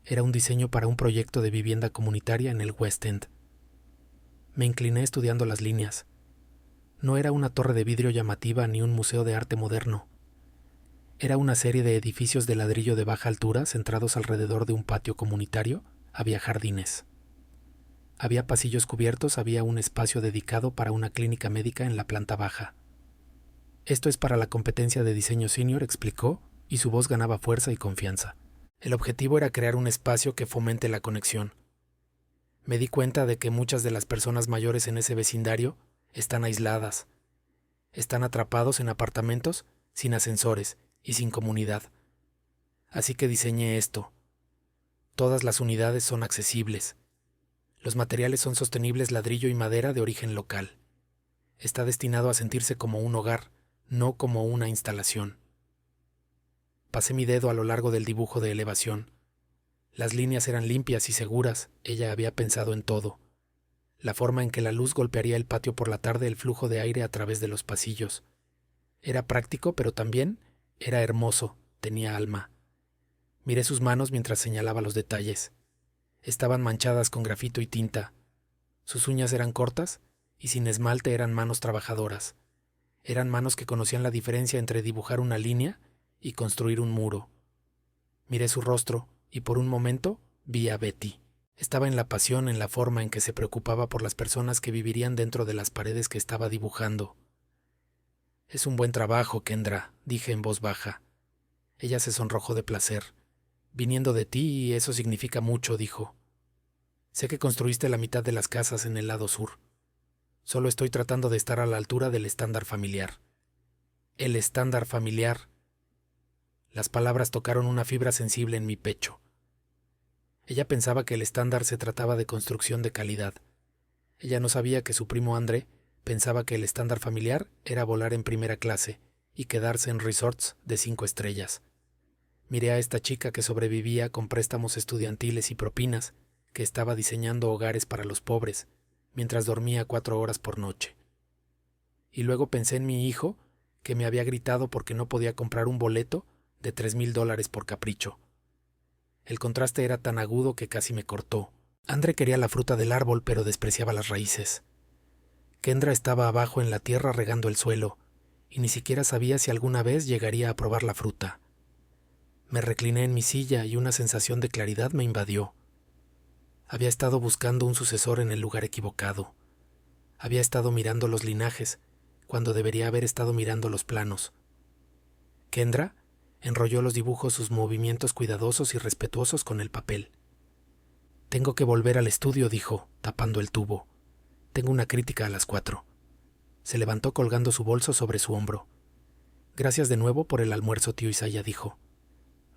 Speaker 1: Era un diseño para un proyecto de vivienda comunitaria en el West End. Me incliné estudiando las líneas. No era una torre de vidrio llamativa ni un museo de arte moderno. Era una serie de edificios de ladrillo de baja altura centrados alrededor de un patio comunitario. Había jardines. Había pasillos cubiertos, había un espacio dedicado para una clínica médica en la planta baja. «Esto es para la competencia de diseño senior», explicó, y su voz ganaba fuerza y confianza. El objetivo era crear un espacio que fomente la conexión. Me di cuenta de que muchas de las personas mayores en ese vecindario están aisladas. Están atrapados en apartamentos sin ascensores y sin comunidad. Así que diseñé esto. Todas las unidades son accesibles. Los materiales son sostenibles, ladrillo y madera de origen local. Está destinado a sentirse como un hogar, no como una instalación. Pasé mi dedo a lo largo del dibujo de elevación. Las líneas eran limpias y seguras, ella había pensado en todo. La forma en que la luz golpearía el patio por la tarde, el flujo de aire a través de los pasillos. Era práctico, pero también era hermoso, tenía alma. Miré sus manos mientras señalaba los detalles. Estaban manchadas con grafito y tinta. Sus uñas eran cortas y sin esmalte eran manos trabajadoras. Eran manos que conocían la diferencia entre dibujar una línea y construir un muro. Miré su rostro y por un momento vi a Betty. Estaba en la pasión en la forma en que se preocupaba por las personas que vivirían dentro de las paredes que estaba dibujando. «Es un buen trabajo, Kendra», dije en voz baja. Ella se sonrojó de placer. «Viniendo de ti, eso significa mucho», dijo. «Sé que construiste la mitad de las casas en el lado sur. Solo estoy tratando de estar a la altura del estándar familiar». «El estándar familiar». Las palabras tocaron una fibra sensible en mi pecho. Ella pensaba que el estándar se trataba de construcción de calidad. Ella no sabía que su primo André pensaba que el estándar familiar era volar en primera clase y quedarse en resorts de 5 estrellas. Miré a esta chica que sobrevivía con préstamos estudiantiles y propinas, que estaba diseñando hogares para los pobres, mientras dormía 4 horas por noche. Y luego pensé en mi hijo, que me había gritado porque no podía comprar un boleto de $3,000 por capricho. El contraste era tan agudo que casi me cortó. André quería la fruta del árbol, pero despreciaba las raíces. Kendra estaba abajo en la tierra regando el suelo, y ni siquiera sabía si alguna vez llegaría a probar la fruta. Me recliné en mi silla y una sensación de claridad me invadió. Había estado buscando un sucesor en el lugar equivocado. Había estado mirando los linajes, cuando debería haber estado mirando los planos. Kendra enrolló los dibujos sus movimientos cuidadosos y respetuosos con el papel. «Tengo que volver al estudio», dijo, tapando el tubo. «Tengo una crítica a las 4». Se levantó colgando su bolso sobre su hombro. «Gracias de nuevo por el almuerzo, tío Isaiah», dijo.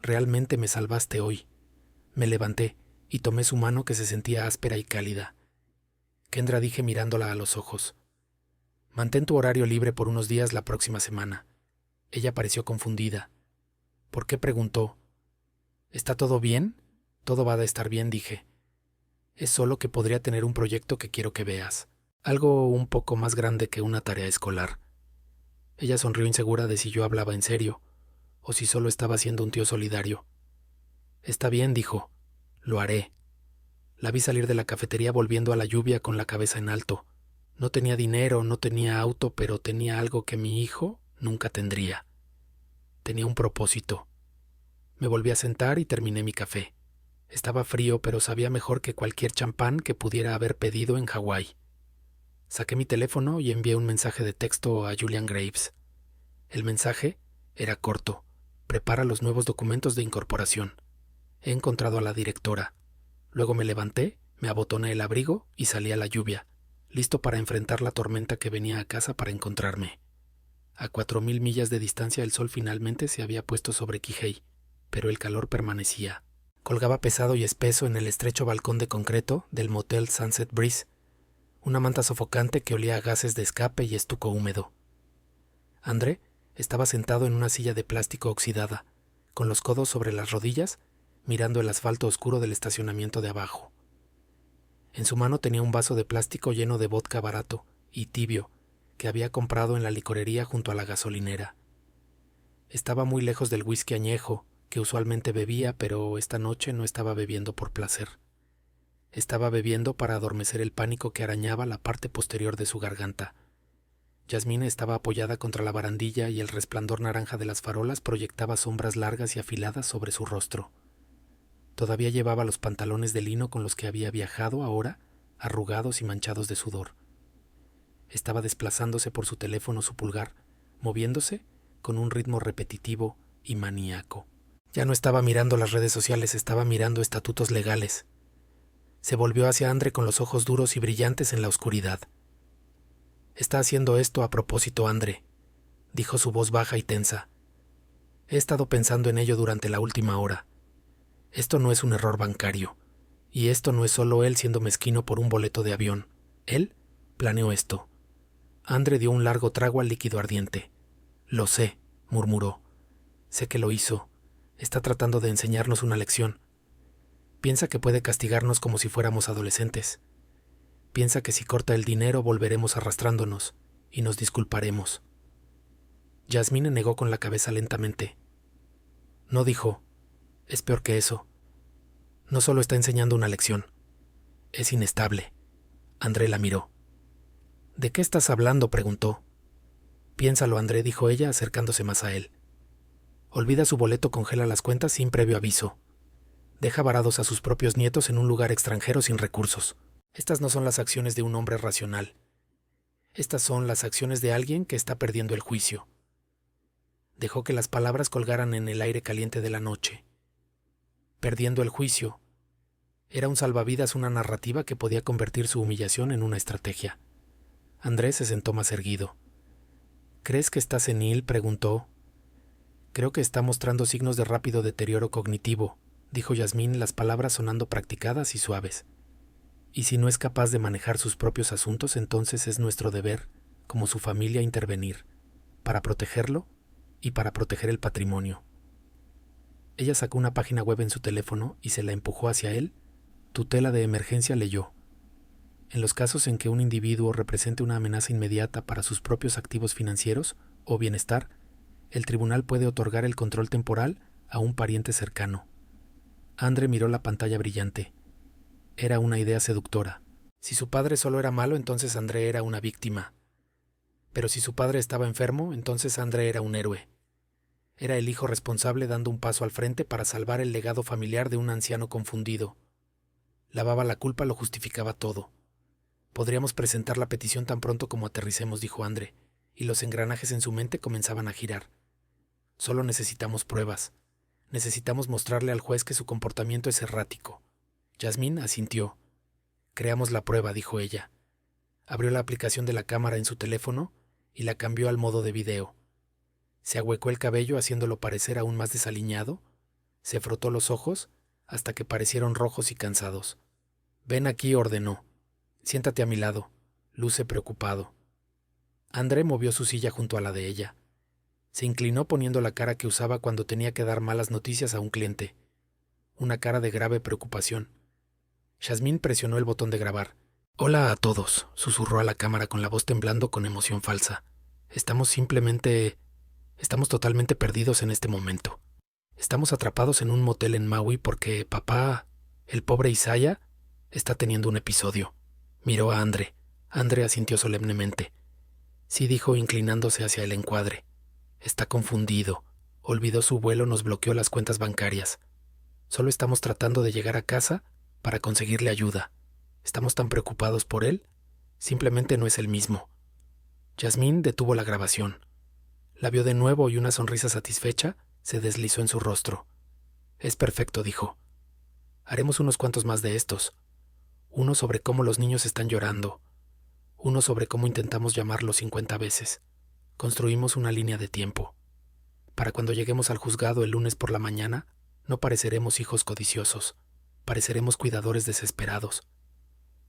Speaker 1: «Realmente me salvaste hoy». Me levanté y tomé su mano que se sentía áspera y cálida. «Kendra», dije mirándola a los ojos. «Mantén tu horario libre por unos días la próxima semana». Ella pareció confundida. «¿Por qué?», preguntó. «¿Está todo bien?» «Todo va a estar bien», dije. «Es solo que podría tener un proyecto que quiero que veas. Algo un poco más grande que una tarea escolar». Ella sonrió insegura de si yo hablaba en serio, o si solo estaba siendo un tío solidario. «Está bien», dijo. «Lo haré». La vi salir de la cafetería volviendo a la lluvia con la cabeza en alto. No tenía dinero, no tenía auto, pero tenía algo que mi hijo nunca tendría. Tenía un propósito. Me volví a sentar y terminé mi café. Estaba frío, pero sabía mejor que cualquier champán que pudiera haber pedido en Hawái. Saqué mi teléfono y envié un mensaje de texto a Julian Graves. El mensaje era corto. «Prepara los nuevos documentos de incorporación. He encontrado a la directora». Luego me levanté, me abotoné el abrigo y salí a la lluvia, listo para enfrentar la tormenta que venía a casa para encontrarme. A 4,000 millas de distancia el sol finalmente se había puesto sobre Kihei, pero el calor permanecía. Colgaba pesado y espeso en el estrecho balcón de concreto del motel Sunset Breeze, una manta sofocante que olía a gases de escape y estuco húmedo. André estaba sentado en una silla de plástico oxidada, con los codos sobre las rodillas, mirando el asfalto oscuro del estacionamiento de abajo. En su mano tenía un vaso de plástico lleno de vodka barato y tibio que había comprado en la licorería junto a la gasolinera. Estaba muy lejos del whisky añejo que usualmente bebía, pero esta noche no estaba bebiendo por placer. Estaba bebiendo para adormecer el pánico que arañaba la parte posterior de su garganta. Yasmine estaba apoyada contra la barandilla y el resplandor naranja de las farolas proyectaba sombras largas y afiladas sobre su rostro. Todavía llevaba los pantalones de lino con los que había viajado, ahora arrugados y manchados de sudor. Estaba desplazándose por su teléfono su pulgar, moviéndose con un ritmo repetitivo y maníaco. Ya no estaba mirando las redes sociales, estaba mirando estatutos legales. Se volvió hacia André con los ojos duros y brillantes en la oscuridad. «Está haciendo esto a propósito, André», dijo su voz baja y tensa. «He estado pensando en ello durante la última hora. Esto no es un error bancario, y esto no es solo él siendo mezquino por un boleto de avión. Él planeó esto». André dio un largo trago al líquido ardiente. «Lo sé», murmuró. «Sé que lo hizo. Está tratando de enseñarnos una lección. Piensa que puede castigarnos como si fuéramos adolescentes. Piensa que si corta el dinero volveremos arrastrándonos y nos disculparemos». Yasmine negó con la cabeza lentamente. «No», dijo. «Es peor que eso. No solo está enseñando una lección. Es inestable. André la miró. ¿De qué estás hablando?, preguntó. Piénsalo, André, dijo ella, acercándose más a él. Olvida su boleto, congela las cuentas sin previo aviso. Deja varados a sus propios nietos en un lugar extranjero sin recursos. Estas no son las acciones de un hombre racional. Estas son las acciones de alguien que está perdiendo el juicio. Dejó que las palabras colgaran en el aire caliente de la noche. Perdiendo el juicio. Era un salvavidas, una narrativa que podía convertir su humillación en una estrategia. Andrés se sentó más erguido. ¿Crees que está senil?, preguntó. Creo que está mostrando signos de rápido deterioro cognitivo, dijo Yasmín, las palabras sonando practicadas y suaves. Y si no es capaz de manejar sus propios asuntos, entonces es nuestro deber, como su familia, intervenir, para protegerlo y para proteger el patrimonio. Ella sacó una página web en su teléfono y se la empujó hacia él. Tutela de emergencia, leyó. En los casos en que un individuo represente una amenaza inmediata para sus propios activos financieros o bienestar, el tribunal puede otorgar el control temporal a un pariente cercano. André miró la pantalla brillante. Era una idea seductora. Si su padre solo era malo, entonces André era una víctima. Pero si su padre estaba enfermo, entonces André era un héroe. Era el hijo responsable dando un paso al frente para salvar el legado familiar de un anciano confundido. Lavaba la culpa, lo justificaba todo. Podríamos presentar la petición tan pronto como aterricemos, dijo André, y los engranajes en su mente comenzaban a girar. Solo necesitamos pruebas. Necesitamos mostrarle al juez que su comportamiento es errático. Yasmín asintió. Creamos la prueba, dijo ella. Abrió la aplicación de la cámara en su teléfono y la cambió al modo de video. Se ahuecó el cabello haciéndolo parecer aún más desaliñado. Se frotó los ojos hasta que parecieron rojos y cansados. Ven aquí, ordenó. Siéntate a mi lado. Luce preocupado. André movió su silla junto a la de ella. Se inclinó poniendo la cara que usaba cuando tenía que dar malas noticias a un cliente. Una cara de grave preocupación. Yasmín presionó el botón de grabar. Hola a todos, susurró a la cámara con la voz temblando con emoción falsa. Estamos totalmente perdidos en este momento. Estamos atrapados en un motel en Maui porque papá, el pobre Isaiah, está teniendo un episodio. Miró a André. André asintió solemnemente. Sí, dijo, inclinándose hacia el encuadre. Está confundido. Olvidó su vuelo, nos bloqueó las cuentas bancarias. Solo estamos tratando de llegar a casa para conseguirle ayuda. Estamos tan preocupados por él. Simplemente no es el mismo. Yasmín detuvo la grabación. La vio de nuevo y una sonrisa satisfecha se deslizó en su rostro. Es perfecto, dijo. Haremos unos cuantos más de estos. Uno sobre cómo los niños están llorando. Uno sobre cómo intentamos llamarlos 50 veces. Construimos una línea de tiempo. Para cuando lleguemos al juzgado el lunes por la mañana, no pareceremos hijos codiciosos. Pareceremos cuidadores desesperados.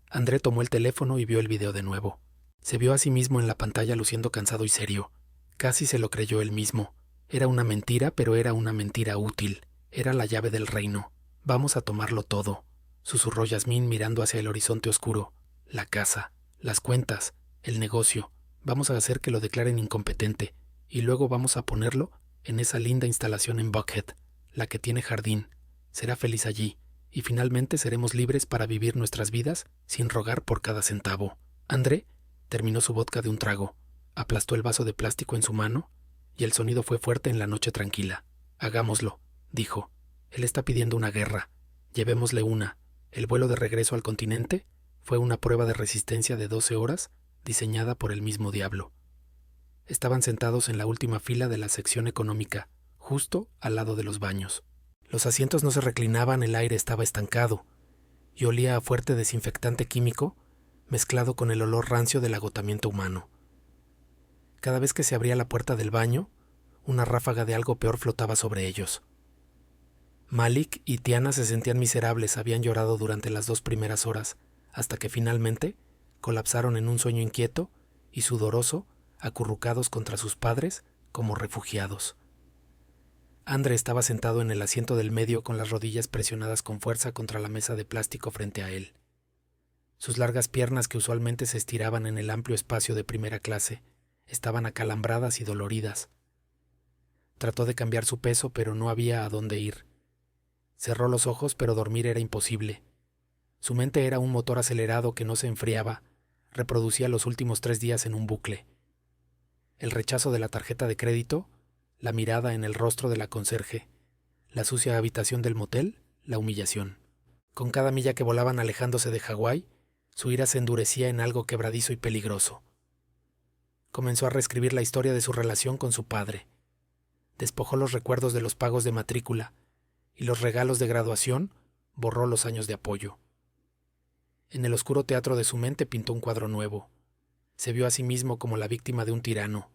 Speaker 1: André tomó el teléfono y vio el video de nuevo. Se vio a sí mismo en la pantalla luciendo cansado y serio. Casi se lo creyó él mismo. Era una mentira, pero era una mentira útil. Era la llave del reino. Vamos a tomarlo todo, susurró Yasmín mirando hacia el horizonte oscuro. La casa, las cuentas, el negocio. Vamos a hacer que lo declaren incompetente y luego vamos a ponerlo en esa linda instalación en Buckhead, la que tiene jardín. Será feliz allí y finalmente seremos libres para vivir nuestras vidas sin rogar por cada centavo. André terminó su vodka de un trago, aplastó el vaso de plástico en su mano y el sonido fue fuerte en la noche tranquila. Hagámoslo, dijo. Él está pidiendo una guerra. Llevémosle una. El vuelo de regreso al continente fue una prueba de resistencia de 12 horas diseñada por el mismo diablo. Estaban sentados en la última fila de la sección económica, justo al lado de los baños. Los asientos no se reclinaban, el aire estaba estancado y olía a fuerte desinfectante químico mezclado con el olor rancio del agotamiento humano. Cada vez que se abría la puerta del baño, una ráfaga de algo peor flotaba sobre ellos. Malik y Tiana se sentían miserables, habían llorado durante las 2 primeras horas, hasta que finalmente colapsaron en un sueño inquieto y sudoroso, acurrucados contra sus padres como refugiados. André estaba sentado en el asiento del medio con las rodillas presionadas con fuerza contra la mesa de plástico frente a él. Sus largas piernas, que usualmente se estiraban en el amplio espacio de primera clase, estaban acalambradas y doloridas. Trató de cambiar su peso, pero no había a dónde ir. Cerró los ojos, pero dormir era imposible. Su mente era un motor acelerado que no se enfriaba, reproducía los últimos 3 días en un bucle. El rechazo de la tarjeta de crédito, la mirada en el rostro de la conserje, la sucia habitación del motel, la humillación. Con cada milla que volaban alejándose de Hawái, su ira se endurecía en algo quebradizo y peligroso. Comenzó a reescribir la historia de su relación con su padre. Despojó los recuerdos de los pagos de matrícula y los regalos de graduación, borró los años de apoyo. En el oscuro teatro de su mente pintó un cuadro nuevo. Se vio a sí mismo como la víctima de un tirano.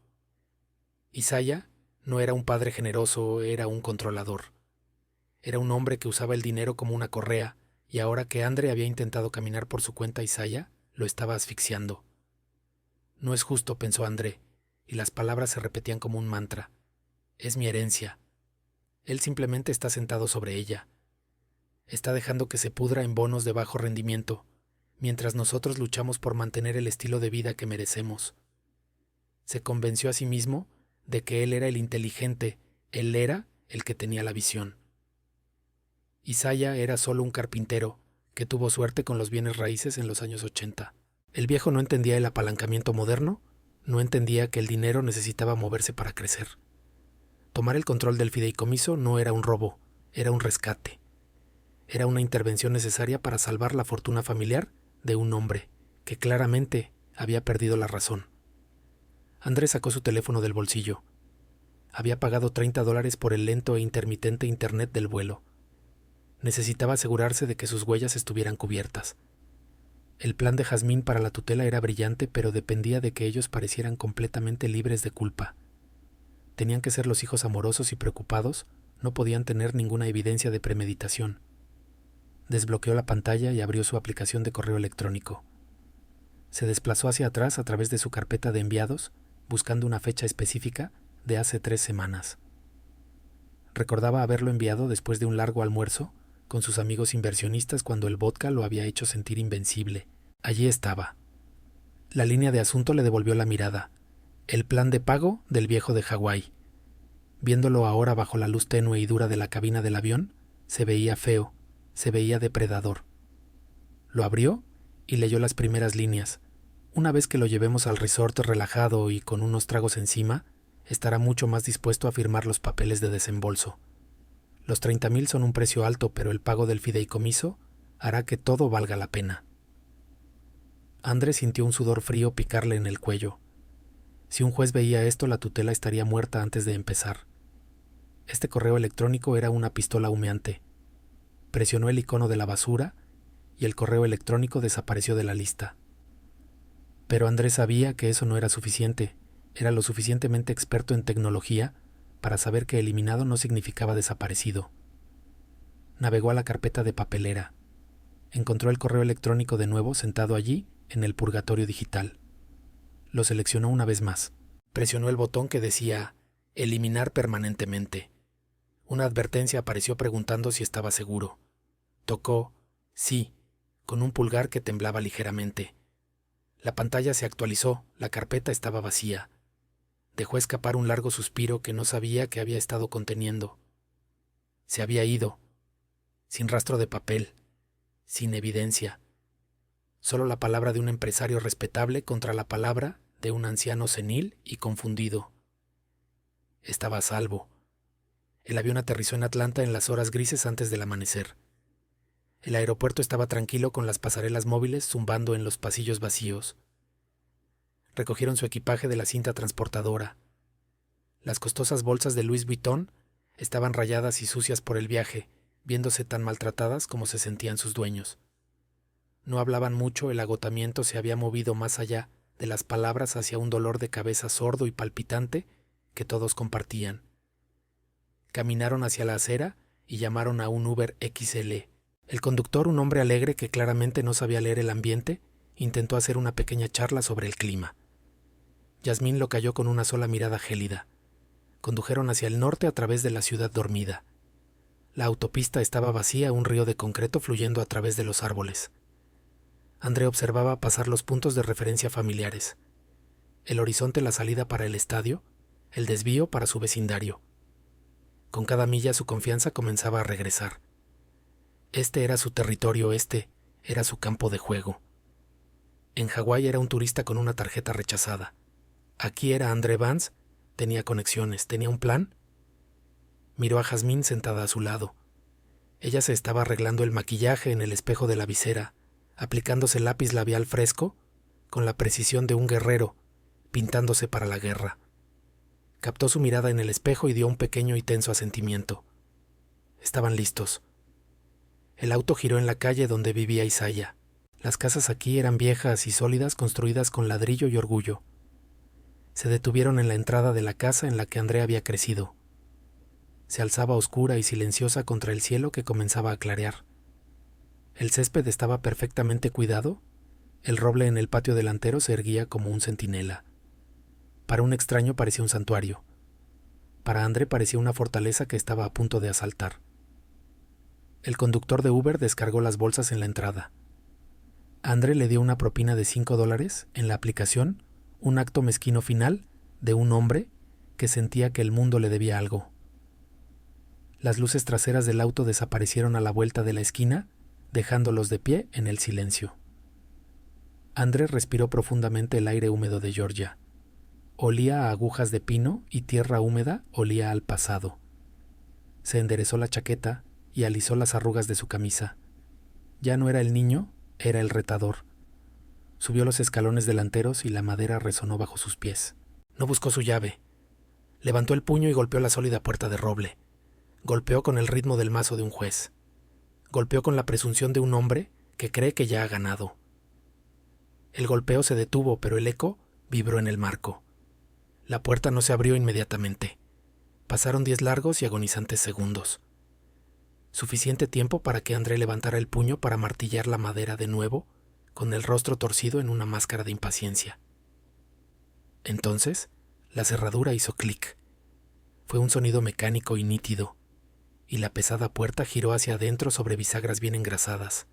Speaker 1: Isaiah no era un padre generoso, era un controlador. Era un hombre que usaba el dinero como una correa, y ahora que Andre había intentado caminar por su cuenta, Isaiah lo estaba asfixiando. No es justo, pensó André, y las palabras se repetían como un mantra. Es mi herencia. Él simplemente está sentado sobre ella. Está dejando que se pudra en bonos de bajo rendimiento, mientras nosotros luchamos por mantener el estilo de vida que merecemos. Se convenció a sí mismo de que él era el inteligente, él era el que tenía la visión. Isaiah era solo un carpintero que tuvo suerte con los bienes raíces en los años 80. El viejo no entendía el apalancamiento moderno, no entendía que el dinero necesitaba moverse para crecer. Tomar el control del fideicomiso no era un robo, era un rescate. Era una intervención necesaria para salvar la fortuna familiar de un hombre que claramente había perdido la razón. Andrés sacó su teléfono del bolsillo. Había pagado $30 por el lento e intermitente internet del vuelo. Necesitaba asegurarse de que sus huellas estuvieran cubiertas. El plan de Jazmín para la tutela era brillante, pero dependía de que ellos parecieran completamente libres de culpa. Tenían que ser los hijos amorosos y preocupados, no podían tener ninguna evidencia de premeditación. Desbloqueó la pantalla y abrió su aplicación de correo electrónico. Se desplazó hacia atrás a través de su carpeta de enviados, buscando una fecha específica de hace 3 semanas. Recordaba haberlo enviado después de un largo almuerzo con sus amigos inversionistas cuando el vodka lo había hecho sentir invencible. Allí estaba. La línea de asunto le devolvió la mirada. El plan de pago del viejo de Hawái. Viéndolo ahora bajo la luz tenue y dura de la cabina del avión, se veía feo, se veía depredador. Lo abrió y leyó las primeras líneas. Una vez que lo llevemos al resort relajado y con unos tragos encima, estará mucho más dispuesto a firmar los papeles de desembolso. Los 30,000 son un precio alto, pero el pago del fideicomiso hará que todo valga la pena. Andrés sintió un sudor frío picarle en el cuello. Si un juez veía esto, la tutela estaría muerta antes de empezar. Este correo electrónico era una pistola humeante. Presionó el icono de la basura y el correo electrónico desapareció de la lista. Pero Andrés sabía que eso no era suficiente. Era lo suficientemente experto en tecnología para saber que eliminado no significaba desaparecido. Navegó a la carpeta de papelera. Encontró el correo electrónico de nuevo sentado allí, en el purgatorio digital. Lo seleccionó una vez más. Presionó el botón que decía «Eliminar permanentemente». Una advertencia apareció preguntando si estaba seguro. Tocó «Sí», con un pulgar que temblaba ligeramente. La pantalla se actualizó, la carpeta estaba vacía. Dejó escapar un largo suspiro que no sabía que había estado conteniendo. Se había ido, sin rastro de papel, sin evidencia. Solo la palabra de un empresario respetable contra la palabra de un anciano senil y confundido. Estaba a salvo. El avión aterrizó en Atlanta en las horas grises antes del amanecer. El aeropuerto estaba tranquilo con las pasarelas móviles zumbando en los pasillos vacíos. Recogieron su equipaje de la cinta transportadora. Las costosas bolsas de Louis Vuitton estaban rayadas y sucias por el viaje, viéndose tan maltratadas como se sentían sus dueños. No hablaban mucho, el agotamiento se había movido más allá de las palabras hacia un dolor de cabeza sordo y palpitante que todos compartían. Caminaron hacia la acera y llamaron a un Uber XL. El conductor, un hombre alegre que claramente no sabía leer el ambiente, intentó hacer una pequeña charla sobre el clima. Yasmín lo calló con una sola mirada gélida. Condujeron hacia el norte a través de la ciudad dormida. La autopista estaba vacía, un río de concreto fluyendo a través de los árboles. André observaba pasar los puntos de referencia familiares. El horizonte, la salida para el estadio, el desvío para su vecindario. Con cada milla su confianza comenzaba a regresar. Este era su territorio, este Era su campo de juego. En Hawái era un turista con una tarjeta rechazada. Aquí era André Vance, tenía conexiones, tenía un plan. Miró a Jazmín sentada a su lado. Ella se estaba arreglando el maquillaje en el espejo de la visera, aplicándose lápiz labial fresco, con la precisión de un guerrero, pintándose para la guerra. Captó su mirada en el espejo y dio un pequeño y tenso asentimiento. Estaban listos. El auto giró en la calle donde vivía Isaiah. Las casas aquí eran viejas y sólidas, construidas con ladrillo y orgullo. Se detuvieron en la entrada de la casa en la que André había crecido. Se alzaba oscura y silenciosa contra el cielo que comenzaba a clarear. El césped estaba perfectamente cuidado. El roble en el patio delantero se erguía como un centinela. Para un extraño parecía un santuario. Para André parecía una fortaleza que estaba a punto de asaltar. El conductor de Uber descargó las bolsas en la entrada. André le dio una propina de $5 en la aplicación, un acto mezquino final de un hombre que sentía que el mundo le debía algo. Las luces traseras del auto desaparecieron a la vuelta de la esquina, dejándolos de pie en el silencio. André respiró profundamente el aire húmedo de Georgia. Olía a agujas de pino y tierra húmeda olía al pasado. Se enderezó la chaqueta y alisó las arrugas de su camisa. Ya no era el niño, era el retador. Subió los escalones delanteros y la madera resonó bajo sus pies. No buscó su llave. Levantó el puño y golpeó la sólida puerta de roble. Golpeó con el ritmo del mazo de un juez. Golpeó con la presunción de un hombre que cree que ya ha ganado. El golpeo se detuvo, pero el eco vibró en el marco. La puerta no se abrió inmediatamente. Pasaron 10 largos y agonizantes segundos. Suficiente tiempo para que André levantara el puño para martillar la madera de nuevo, con el rostro torcido en una máscara de impaciencia. Entonces, la cerradura hizo clic. Fue un sonido mecánico y nítido, y la pesada puerta giró hacia adentro sobre bisagras bien engrasadas.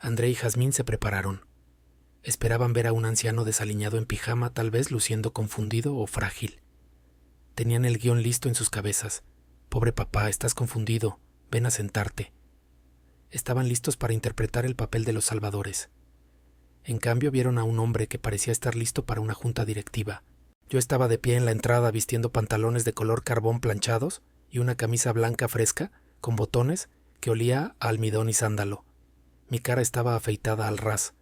Speaker 1: André y Jazmín se prepararon. Esperaban ver a un anciano desaliñado en pijama, tal vez luciendo confundido o frágil. Tenían el guión listo en sus cabezas. Pobre papá, estás confundido. Ven a sentarte. Estaban listos para interpretar el papel de los salvadores. En cambio, vieron a un hombre que parecía estar listo para una junta directiva. Yo estaba de pie en la entrada vistiendo pantalones de color carbón planchados y una camisa blanca fresca con botones que olía a almidón y sándalo. Mi cara estaba afeitada al ras.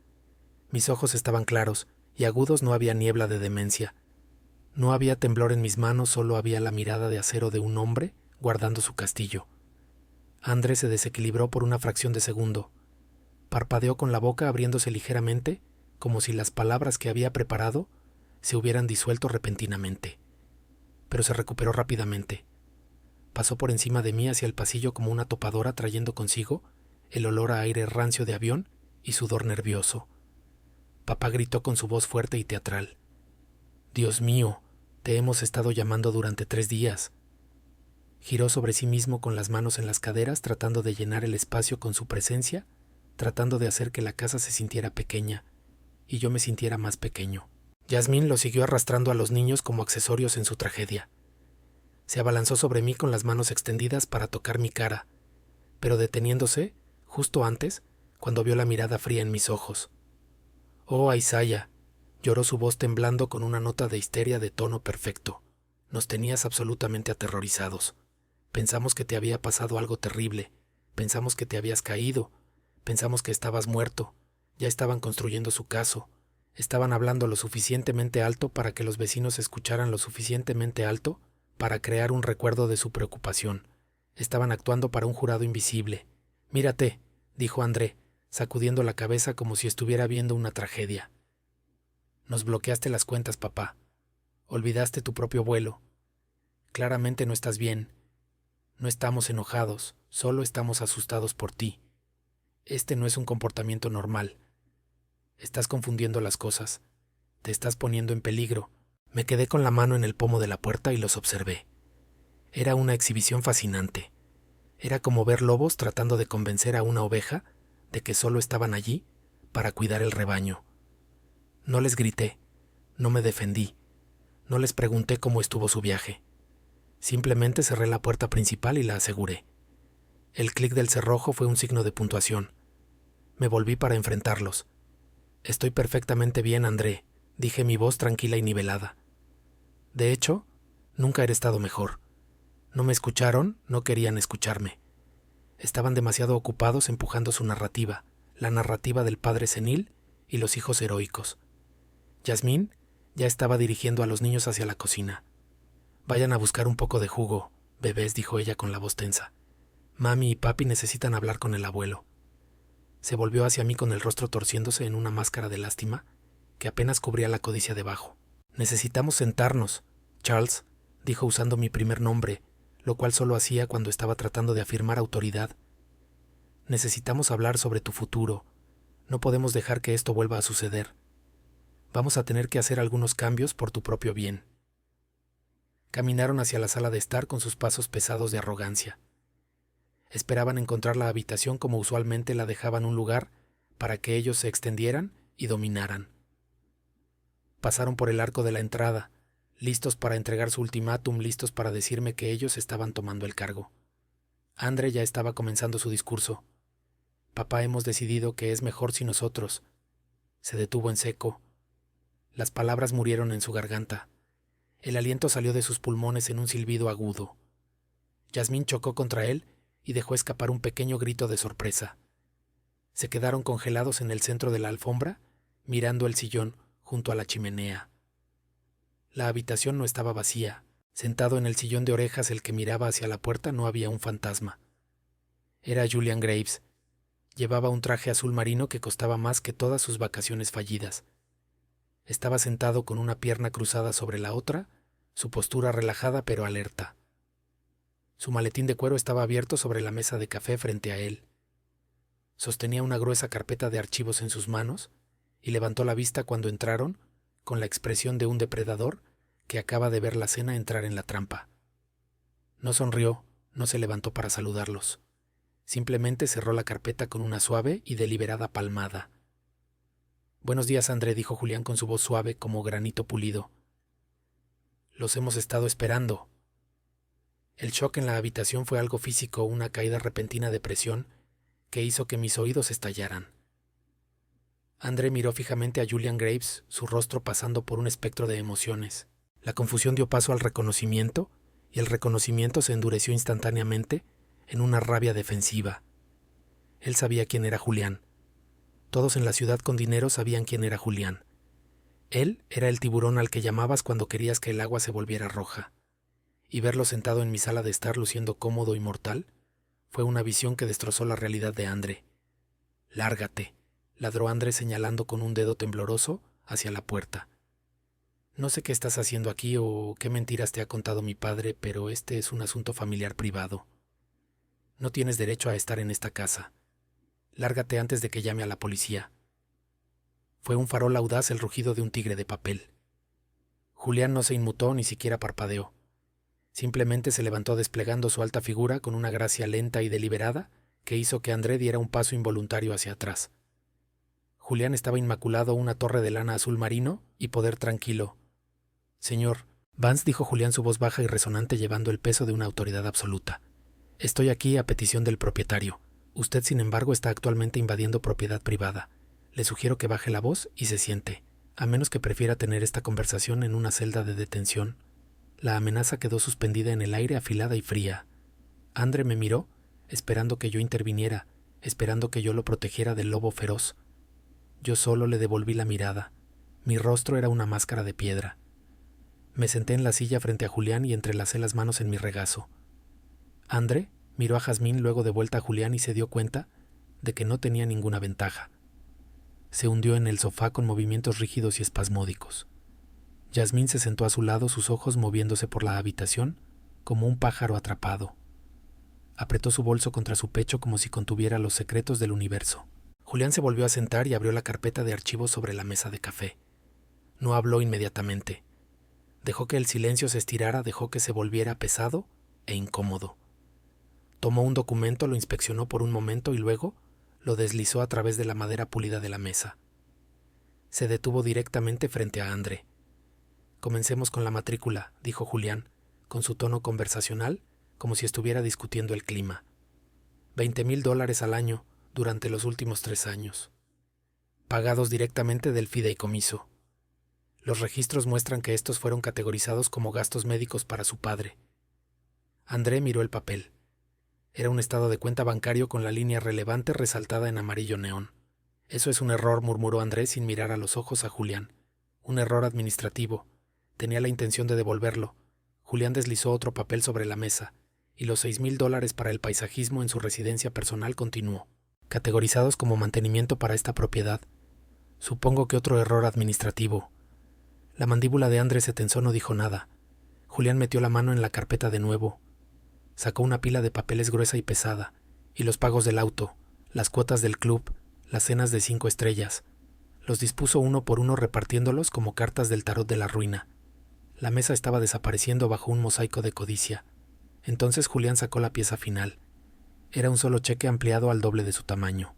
Speaker 1: Mis ojos estaban claros y agudos, no había niebla de demencia. No había temblor en mis manos, solo había la mirada de acero de un hombre guardando su castillo. André se desequilibró por una fracción de segundo. Parpadeó con la boca abriéndose ligeramente, como si las palabras que había preparado se hubieran disuelto repentinamente. Pero se recuperó rápidamente. Pasó por encima de mí hacia el pasillo como una topadora, trayendo consigo el olor a aire rancio de avión y sudor nervioso. Papá gritó con su voz fuerte y teatral. «Dios mío, te hemos estado llamando durante 3 días». Giró sobre sí mismo con las manos en las caderas, tratando de llenar el espacio con su presencia, tratando de hacer que la casa se sintiera pequeña, y yo me sintiera más pequeño. Jazmín lo siguió arrastrando a los niños como accesorios en su tragedia. Se abalanzó sobre mí con las manos extendidas para tocar mi cara, pero deteniéndose, justo antes, cuando vio la mirada fría en mis ojos. «Oh, Isaiah», lloró su voz temblando con una nota de histeria de tono perfecto. «Nos tenías absolutamente aterrorizados. Pensamos que te había pasado algo terrible. Pensamos que te habías caído. Pensamos que estabas muerto. Ya estaban construyendo su caso. Estaban hablando lo suficientemente alto para que los vecinos escucharan lo suficientemente alto para crear un recuerdo de su preocupación. Estaban actuando para un jurado invisible. Mírate», dijo André, sacudiendo la cabeza como si estuviera viendo una tragedia. «Nos bloqueaste las cuentas, papá. Olvidaste tu propio vuelo. Claramente no estás bien. No estamos enojados, solo estamos asustados por ti. Este no es un comportamiento normal. Estás confundiendo las cosas. Te estás poniendo en peligro». Me quedé con la mano en el pomo de la puerta y los observé. Era una exhibición fascinante. Era como ver lobos tratando de convencer a una oveja de que solo estaban allí para cuidar el rebaño. No les grité, no me defendí, no les pregunté cómo estuvo su viaje. Simplemente cerré la puerta principal y la aseguré. El clic del cerrojo fue un signo de puntuación. Me volví para enfrentarlos. «Estoy perfectamente bien, André», dije, mi voz tranquila y nivelada. De hecho, nunca he estado mejor. No me escucharon, no querían escucharme. Estaban demasiado ocupados empujando su narrativa, la narrativa del padre senil y los hijos heroicos. Yasmín ya estaba dirigiendo a los niños hacia la cocina. «Vayan a buscar un poco de jugo, bebés», dijo ella con la voz tensa. «Mami y papi necesitan hablar con el abuelo». Se volvió hacia mí con el rostro torciéndose en una máscara de lástima que apenas cubría la codicia debajo. «Necesitamos sentarnos», Charles, dijo usando mi primer nombre, lo cual solo hacía cuando estaba tratando de afirmar autoridad. «Necesitamos hablar sobre tu futuro. No podemos dejar que esto vuelva a suceder. Vamos a tener que hacer algunos cambios por tu propio bien». Caminaron hacia la sala de estar con sus pasos pesados de arrogancia. Esperaban encontrar la habitación como usualmente la dejaban, un lugar para que ellos se extendieran y dominaran. Pasaron por el arco de la entrada, listos para entregar su ultimátum, listos para decirme que ellos estaban tomando el cargo. André ya estaba comenzando su discurso. «Papá, hemos decidido que es mejor si nosotros». Se detuvo en seco. Las palabras murieron en su garganta. El aliento salió de sus pulmones en un silbido agudo. Yasmín chocó contra él y dejó escapar un pequeño grito de sorpresa. Se quedaron congelados en el centro de la alfombra, mirando el sillón junto a la chimenea. La habitación no estaba vacía. Sentado en el sillón de orejas, el que miraba hacia la puerta, no había un fantasma. Era Julian Graves. Llevaba un traje azul marino que costaba más que todas sus vacaciones fallidas. Estaba sentado con una pierna cruzada sobre la otra, su postura relajada pero alerta. Su maletín de cuero estaba abierto sobre la mesa de café frente a él. Sostenía una gruesa carpeta de archivos en sus manos y levantó la vista cuando entraron, con la expresión de un depredador que acaba de ver la cena entrar en la trampa. No sonrió, no se levantó para saludarlos. Simplemente cerró la carpeta con una suave y deliberada palmada. «Buenos días, André», dijo Julián con su voz suave como granito pulido. «Los hemos estado esperando». El shock en la habitación fue algo físico, una caída repentina de presión que hizo que mis oídos estallaran. André miró fijamente a Julian Graves, su rostro pasando por un espectro de emociones. La confusión dio paso al reconocimiento, y el reconocimiento se endureció instantáneamente en una rabia defensiva. Él sabía quién era Julián. Todos en la ciudad con dinero sabían quién era Julián. Él era el tiburón al que llamabas cuando querías que el agua se volviera roja. Y verlo sentado en mi sala de estar luciendo cómodo y mortal fue una visión que destrozó la realidad de André. «Lárgate», ladró André señalando con un dedo tembloroso hacia la puerta. «No sé qué estás haciendo aquí o qué mentiras te ha contado mi padre, pero este es un asunto familiar privado. No tienes derecho a estar en esta casa. Lárgate antes de que llame a la policía». Fue un farol audaz, el rugido de un tigre de papel. Julián no se inmutó, ni siquiera parpadeó. Simplemente se levantó desplegando su alta figura con una gracia lenta y deliberada que hizo que André diera un paso involuntario hacia atrás. Julián estaba inmaculado, una torre de lana azul marino y poder tranquilo. «Señor Vance», dijo Julián, su voz baja y resonante llevando el peso de una autoridad absoluta. «Estoy aquí a petición del propietario. Usted, sin embargo, está actualmente invadiendo propiedad privada. Le sugiero que baje la voz y se siente, a menos que prefiera tener esta conversación en una celda de detención». La amenaza quedó suspendida en el aire, afilada y fría. André me miró, esperando que yo interviniera, esperando que yo lo protegiera del lobo feroz. Yo solo le devolví la mirada. Mi rostro era una máscara de piedra. Me senté en la silla frente a Julián y entrelacé las manos en mi regazo. André miró a Jazmín, luego de vuelta a Julián, y se dio cuenta de que no tenía ninguna ventaja. Se hundió en el sofá con movimientos rígidos y espasmódicos. Yasmín se sentó a su lado, sus ojos moviéndose por la habitación como un pájaro atrapado. Apretó su bolso contra su pecho como si contuviera los secretos del universo. Julián se volvió a sentar y abrió la carpeta de archivos sobre la mesa de café. No habló inmediatamente. Dejó que el silencio se estirara, dejó que se volviera pesado e incómodo. Tomó un documento, lo inspeccionó por un momento y luego lo deslizó a través de la madera pulida de la mesa. Se detuvo directamente frente a André. «Comencemos con la matrícula», dijo Julián, con su tono conversacional, como si estuviera discutiendo el clima. $20,000 al año, durante los últimos 3 años, pagados directamente del fideicomiso. Los registros muestran que estos fueron categorizados como gastos médicos para su padre. André miró el papel. Era un estado de cuenta bancario con la línea relevante resaltada en amarillo neón. Eso es un error, murmuró André sin mirar a los ojos a Julián. Un error administrativo. Tenía la intención de devolverlo. Julián deslizó otro papel sobre la mesa, y los $6,000 para el paisajismo en su residencia personal continuó. Categorizados como mantenimiento para esta propiedad. Supongo que otro error administrativo. La mandíbula de André se tensó, no dijo nada. Julián metió la mano en la carpeta de nuevo. Sacó una pila de papeles gruesa y pesada, y los pagos del auto, las cuotas del club, las cenas de 5 estrellas. Los dispuso uno por uno repartiéndolos como cartas del tarot de la ruina. La mesa estaba desapareciendo bajo un mosaico de codicia. Entonces Julián sacó la pieza final. Era un solo cheque ampliado al doble de su tamaño.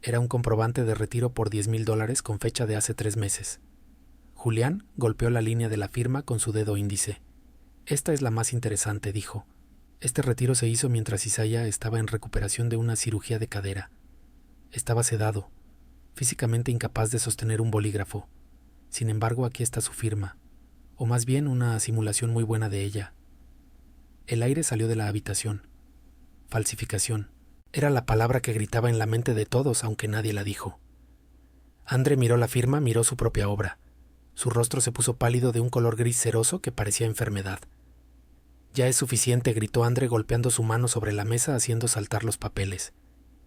Speaker 1: Era un comprobante de retiro por $10,000 con fecha de hace 3 meses. Julián golpeó la línea de la firma con su dedo índice. Esta es la más interesante, dijo. Este retiro se hizo mientras Isaiah estaba en recuperación de una cirugía de cadera. Estaba sedado, físicamente incapaz de sostener un bolígrafo. Sin embargo, aquí está su firma, o más bien una simulación muy buena de ella. El aire salió de la habitación. Falsificación. Era la palabra que gritaba en la mente de todos, aunque nadie la dijo. André miró la firma, miró su propia obra. Su rostro se puso pálido de un color gris ceroso que parecía enfermedad. Ya es suficiente, gritó André golpeando su mano sobre la mesa haciendo saltar los papeles.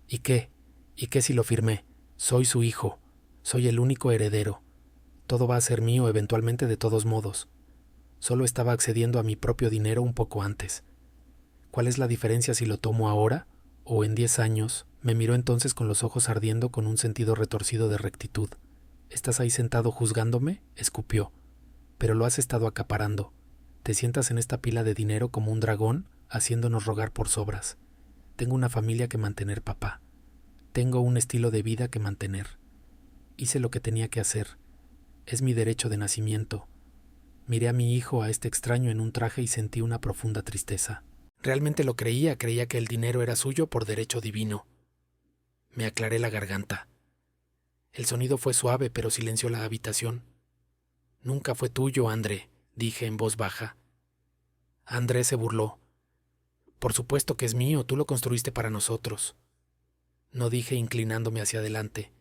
Speaker 1: ¿Y qué? ¿Y qué si lo firmé? Soy su hijo. Soy el único heredero. Todo va a ser mío eventualmente de todos modos. Solo estaba accediendo a mi propio dinero un poco antes. ¿Cuál es la diferencia si lo tomo ahora o en 10 años? Me miró entonces con los ojos ardiendo con un sentido retorcido de rectitud. ¿Estás ahí sentado juzgándome? Escupió. Pero lo has estado acaparando. Te sientas en esta pila de dinero como un dragón, haciéndonos rogar por sobras. Tengo una familia que mantener, papá. Tengo un estilo de vida que mantener. Hice lo que tenía que hacer. Es mi derecho de nacimiento. Miré a mi hijo, a este extraño en un traje, y sentí una profunda tristeza. Realmente lo creía que el dinero era suyo por derecho divino. Me aclaré la garganta. El sonido fue suave, pero silenció la habitación. Nunca fue tuyo, André, dije en voz baja. André se burló. Por supuesto que es mío, tú lo construiste para nosotros. No, dije inclinándome hacia adelante.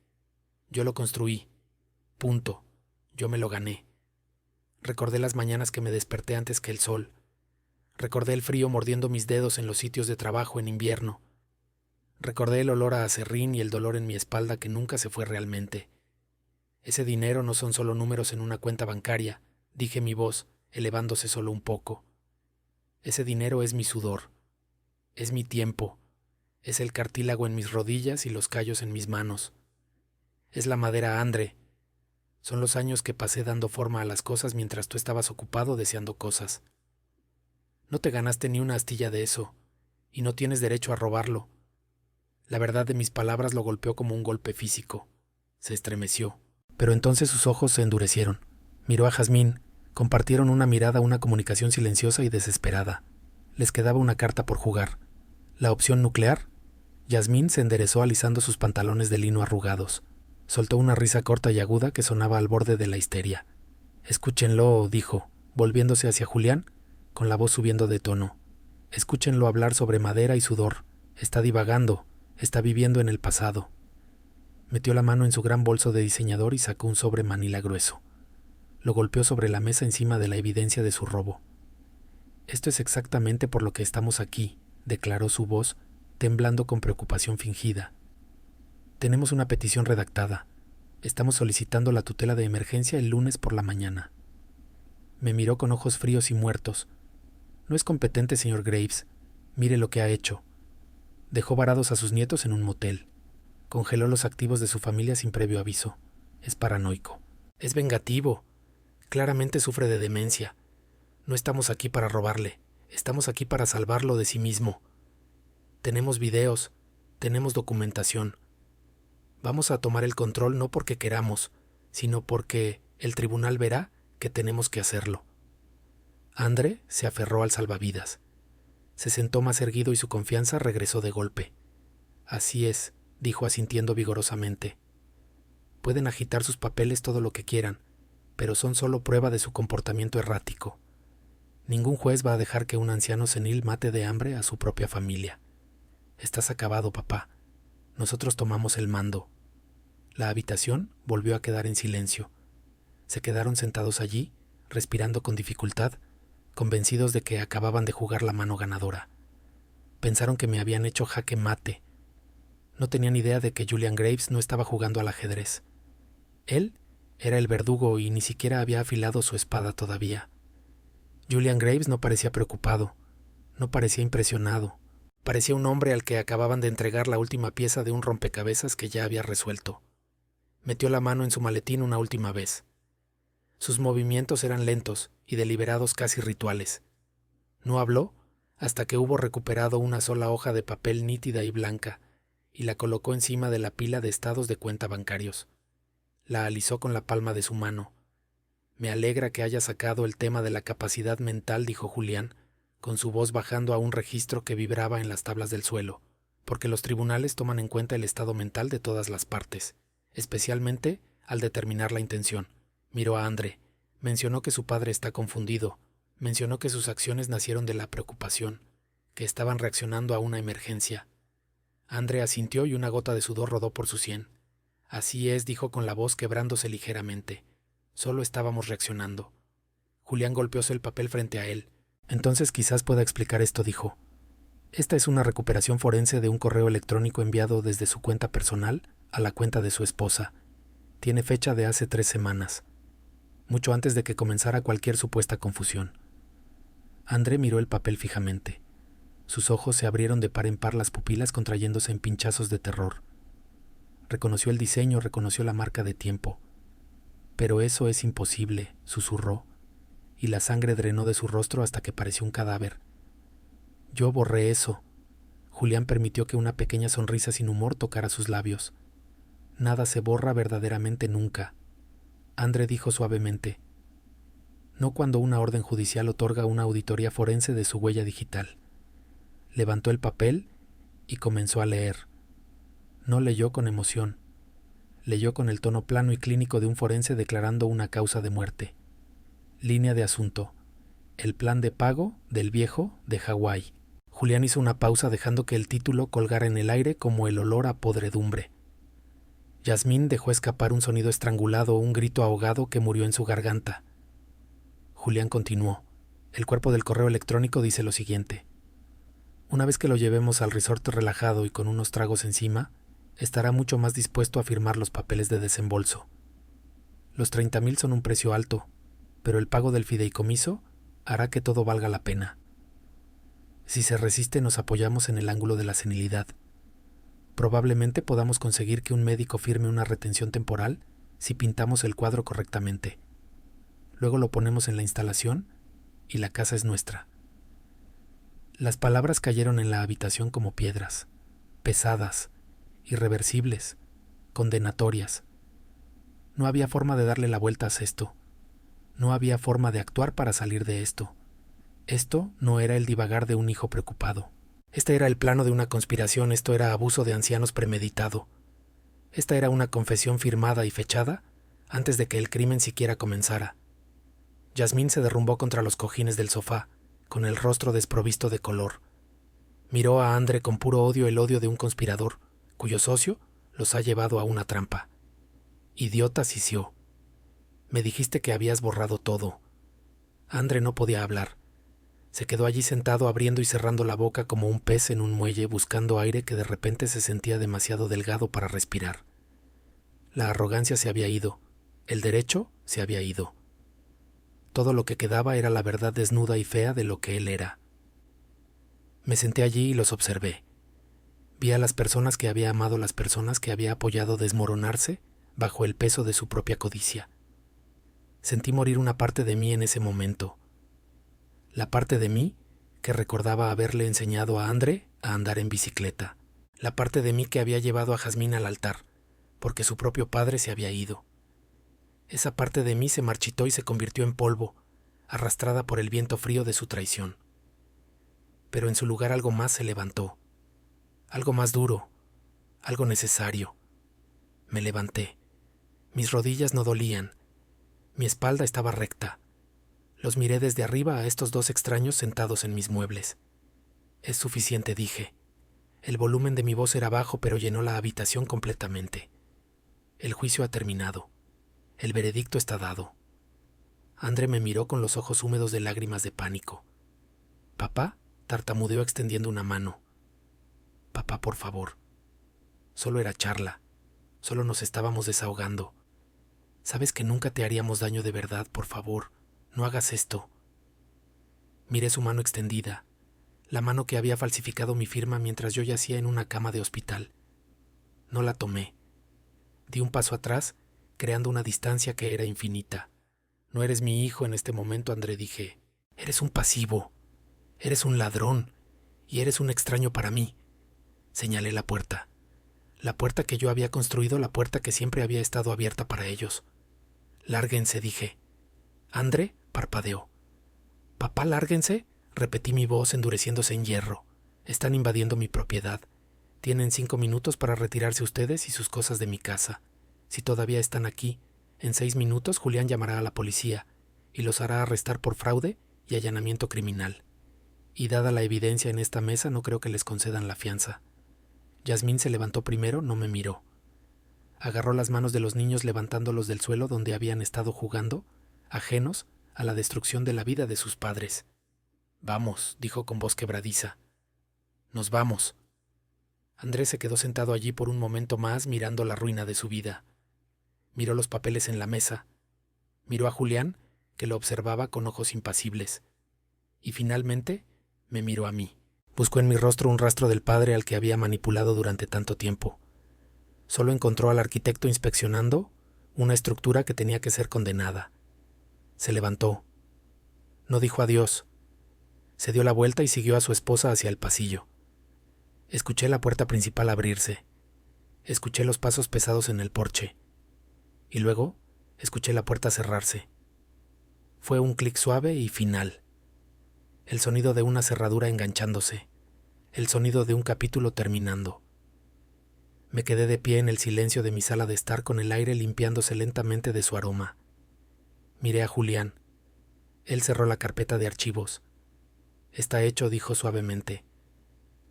Speaker 1: Yo lo construí. Punto. Yo me lo gané. Recordé las mañanas que me desperté antes que el sol. Recordé el frío mordiendo mis dedos en los sitios de trabajo en invierno. Recordé el olor a aserrín y el dolor en mi espalda que nunca se fue realmente. Ese dinero no son solo números en una cuenta bancaria, dije mi voz, elevándose solo un poco. Ese dinero es mi sudor. Es mi tiempo. Es el cartílago en mis rodillas y los callos en mis manos. Es la madera, André. Son los años que pasé dando forma a las cosas mientras tú estabas ocupado deseando cosas. No te ganaste ni una astilla de eso, y no tienes derecho a robarlo. La verdad de mis palabras lo golpeó como un golpe físico. Se estremeció. Pero entonces sus ojos se endurecieron. Miró a Jazmín. Compartieron una mirada, una comunicación silenciosa y desesperada. Les quedaba una carta por jugar. ¿La opción nuclear? Yasmín se enderezó alisando sus pantalones de lino arrugados. Soltó una risa corta y aguda que sonaba al borde de la histeria. Escúchenlo, dijo, volviéndose hacia Julián, con la voz subiendo de tono. Escúchenlo hablar sobre madera y sudor. Está divagando, está viviendo en el pasado. Metió la mano en su gran bolso de diseñador y sacó un sobre manila grueso. Lo golpeó sobre la mesa encima de la evidencia de su robo. Esto es exactamente por lo que estamos aquí, declaró su voz, temblando con preocupación fingida. Tenemos una petición redactada. Estamos solicitando la tutela de emergencia el lunes por la mañana. Me miró con ojos fríos y muertos. No es competente, señor Graves. Mire lo que ha hecho. Dejó varados a sus nietos en un motel. Congeló los activos de su familia sin previo aviso. Es paranoico. Es vengativo. Claramente sufre de demencia. No estamos aquí para robarle. Estamos aquí para salvarlo de sí mismo. Tenemos videos. Tenemos documentación. Vamos a tomar el control no porque queramos, sino porque el tribunal verá que tenemos que hacerlo. André se aferró al salvavidas. Se sentó más erguido y su confianza regresó de golpe. Así es, dijo asintiendo vigorosamente. Pueden agitar sus papeles todo lo que quieran, pero son solo prueba de su comportamiento errático. Ningún juez va a dejar que un anciano senil mate de hambre a su propia familia. Estás acabado, papá. Nosotros tomamos el mando. La habitación volvió a quedar en silencio. Se quedaron sentados allí, respirando con dificultad, convencidos de que acababan de jugar la mano ganadora. Pensaron que me habían hecho jaque mate. No tenían idea de que Julian Graves no estaba jugando al ajedrez. Él era el verdugo y ni siquiera había afilado su espada todavía. Julian Graves no parecía preocupado, no parecía impresionado. Parecía un hombre al que acababan de entregar la última pieza de un rompecabezas que ya había resuelto. Metió la mano en su maletín una última vez. Sus movimientos eran lentos y deliberados, casi rituales. No habló hasta que hubo recuperado una sola hoja de papel nítida y blanca y la colocó encima de la pila de estados de cuenta bancarios. La alisó con la palma de su mano. Me alegra que haya sacado el tema de la capacidad mental, dijo Julián, con su voz bajando a un registro que vibraba en las tablas del suelo, porque los tribunales toman en cuenta el estado mental de todas las partes, especialmente al determinar la intención. Miró a André, mencionó que su padre está confundido, mencionó que sus acciones nacieron de la preocupación, que estaban reaccionando a una emergencia. André asintió y una gota de sudor rodó por su sien. Así es, dijo con la voz quebrándose ligeramente. Solo estábamos reaccionando. Julián golpeóse el papel frente a él. Entonces quizás pueda explicar esto, dijo. Esta es una recuperación forense de un correo electrónico enviado desde su cuenta personal a la cuenta de su esposa. Tiene fecha de hace 3 semanas, mucho antes de que comenzara cualquier supuesta confusión. André miró el papel fijamente. Sus ojos se abrieron de par en par, las pupilas contrayéndose en pinchazos de terror. Reconoció el diseño, reconoció la marca de tiempo. Pero eso es imposible, susurró, y la sangre drenó de su rostro hasta que pareció un cadáver. Yo borré eso. Julián permitió que una pequeña sonrisa sin humor tocara sus labios. Nada se borra verdaderamente nunca. André dijo suavemente. No cuando una orden judicial otorga una auditoría forense de su huella digital. Levantó el papel y comenzó a leer. No leyó con emoción. Leyó con el tono plano y clínico de un forense declarando una causa de muerte. Línea de asunto. El plan de pago del viejo de Hawái. Julián hizo una pausa dejando que el título colgara en el aire como el olor a podredumbre. Yasmín dejó escapar un sonido estrangulado, un grito ahogado que murió en su garganta. Julián continuó. El cuerpo del correo electrónico dice lo siguiente. Una vez que lo llevemos al resort relajado y con unos tragos encima, estará mucho más dispuesto a firmar los papeles de desembolso. Los 30,000 son un precio alto, pero el pago del fideicomiso hará que todo valga la pena. Si se resiste, nos apoyamos en el ángulo de la senilidad. Probablemente podamos conseguir que un médico firme una retención temporal si pintamos el cuadro correctamente. Luego lo ponemos en la instalación y la casa es nuestra. Las palabras cayeron en la habitación como piedras, pesadas, irreversibles, condenatorias. No había forma de darle la vuelta a esto. No había forma de actuar para salir de esto. Esto no era el divagar de un hijo preocupado. Este era el plano de una conspiración, esto era abuso de ancianos premeditado. Esta era una confesión firmada y fechada antes de que el crimen siquiera comenzara. Yasmín se derrumbó contra los cojines del sofá, con el rostro desprovisto de color. Miró a André con puro odio, el odio de un conspirador, cuyo socio los ha llevado a una trampa. Idiota, sisió. Me dijiste que habías borrado todo. André no podía hablar. Se quedó allí sentado abriendo y cerrando la boca como un pez en un muelle buscando aire que de repente se sentía demasiado delgado para respirar. La arrogancia se había ido. El derecho se había ido. Todo lo que quedaba era la verdad desnuda y fea de lo que él era. Me senté allí y los observé. Vi a las personas que había amado, las personas que había apoyado desmoronarse bajo el peso de su propia codicia. Sentí morir una parte de mí en ese momento. La parte de mí que recordaba haberle enseñado a André a andar en bicicleta. La parte de mí que había llevado a Jazmín al altar, porque su propio padre se había ido. Esa parte de mí se marchitó y se convirtió en polvo, arrastrada por el viento frío de su traición. Pero en su lugar algo más se levantó. Algo más duro, Algo necesario. Me levanté. Mis rodillas no dolían. Mi espalda estaba recta. Los miré desde arriba a estos dos extraños sentados en mis muebles. Es suficiente, dije. El volumen de mi voz era bajo, pero llenó la habitación completamente. El juicio ha terminado. El veredicto está dado. André me miró con los ojos húmedos de lágrimas de pánico. «Papá», tartamudeó extendiendo una mano. «Papá, por favor». Solo era charla. Solo nos estábamos desahogando. Sabes que nunca te haríamos daño de verdad, por favor. No hagas esto. Miré su mano extendida, la mano que había falsificado mi firma mientras yo yacía en una cama de hospital. No la tomé. Di un paso atrás, creando una distancia que era infinita. No eres mi hijo en este momento, André, dije. Eres un pasivo. Eres un ladrón. Y eres un extraño para mí. Señalé la puerta. La puerta que yo había construido, la puerta que siempre había estado abierta para ellos. Lárguense, dije. André parpadeó. «Papá, lárguense», repetí mi voz endureciéndose en hierro. «Están invadiendo mi propiedad. Tienen 5 minutos para retirarse ustedes y sus cosas de mi casa. Si todavía están aquí, en 6 minutos Julián llamará a la policía y los hará arrestar por fraude y allanamiento criminal. Y dada la evidencia en esta mesa, no creo que les concedan la fianza». Yasmín se levantó primero, no me miró. Agarró las manos de los niños levantándolos del suelo donde habían estado jugando, ajenos a la destrucción de la vida de sus padres. «Vamos», dijo con voz quebradiza. «Nos vamos». Andrés se quedó sentado allí por un momento más mirando la ruina de su vida. Miró los papeles en la mesa. Miró a Julián, que lo observaba con ojos impasibles. Y finalmente me miró a mí. Buscó en mi rostro un rastro del padre al que había manipulado durante tanto tiempo. Solo encontró al arquitecto inspeccionando una estructura que tenía que ser condenada. Se levantó. No dijo adiós. Se dio la vuelta y siguió a su esposa hacia el pasillo. Escuché la puerta principal abrirse. Escuché los pasos pesados en el porche. Y luego escuché la puerta cerrarse. Fue un clic suave y final. El sonido de una cerradura enganchándose. El sonido de un capítulo terminando. Me quedé de pie en el silencio de mi sala de estar con el aire limpiándose lentamente de su aroma. Miré a Julián. Él cerró la carpeta de archivos. «Está hecho», dijo suavemente.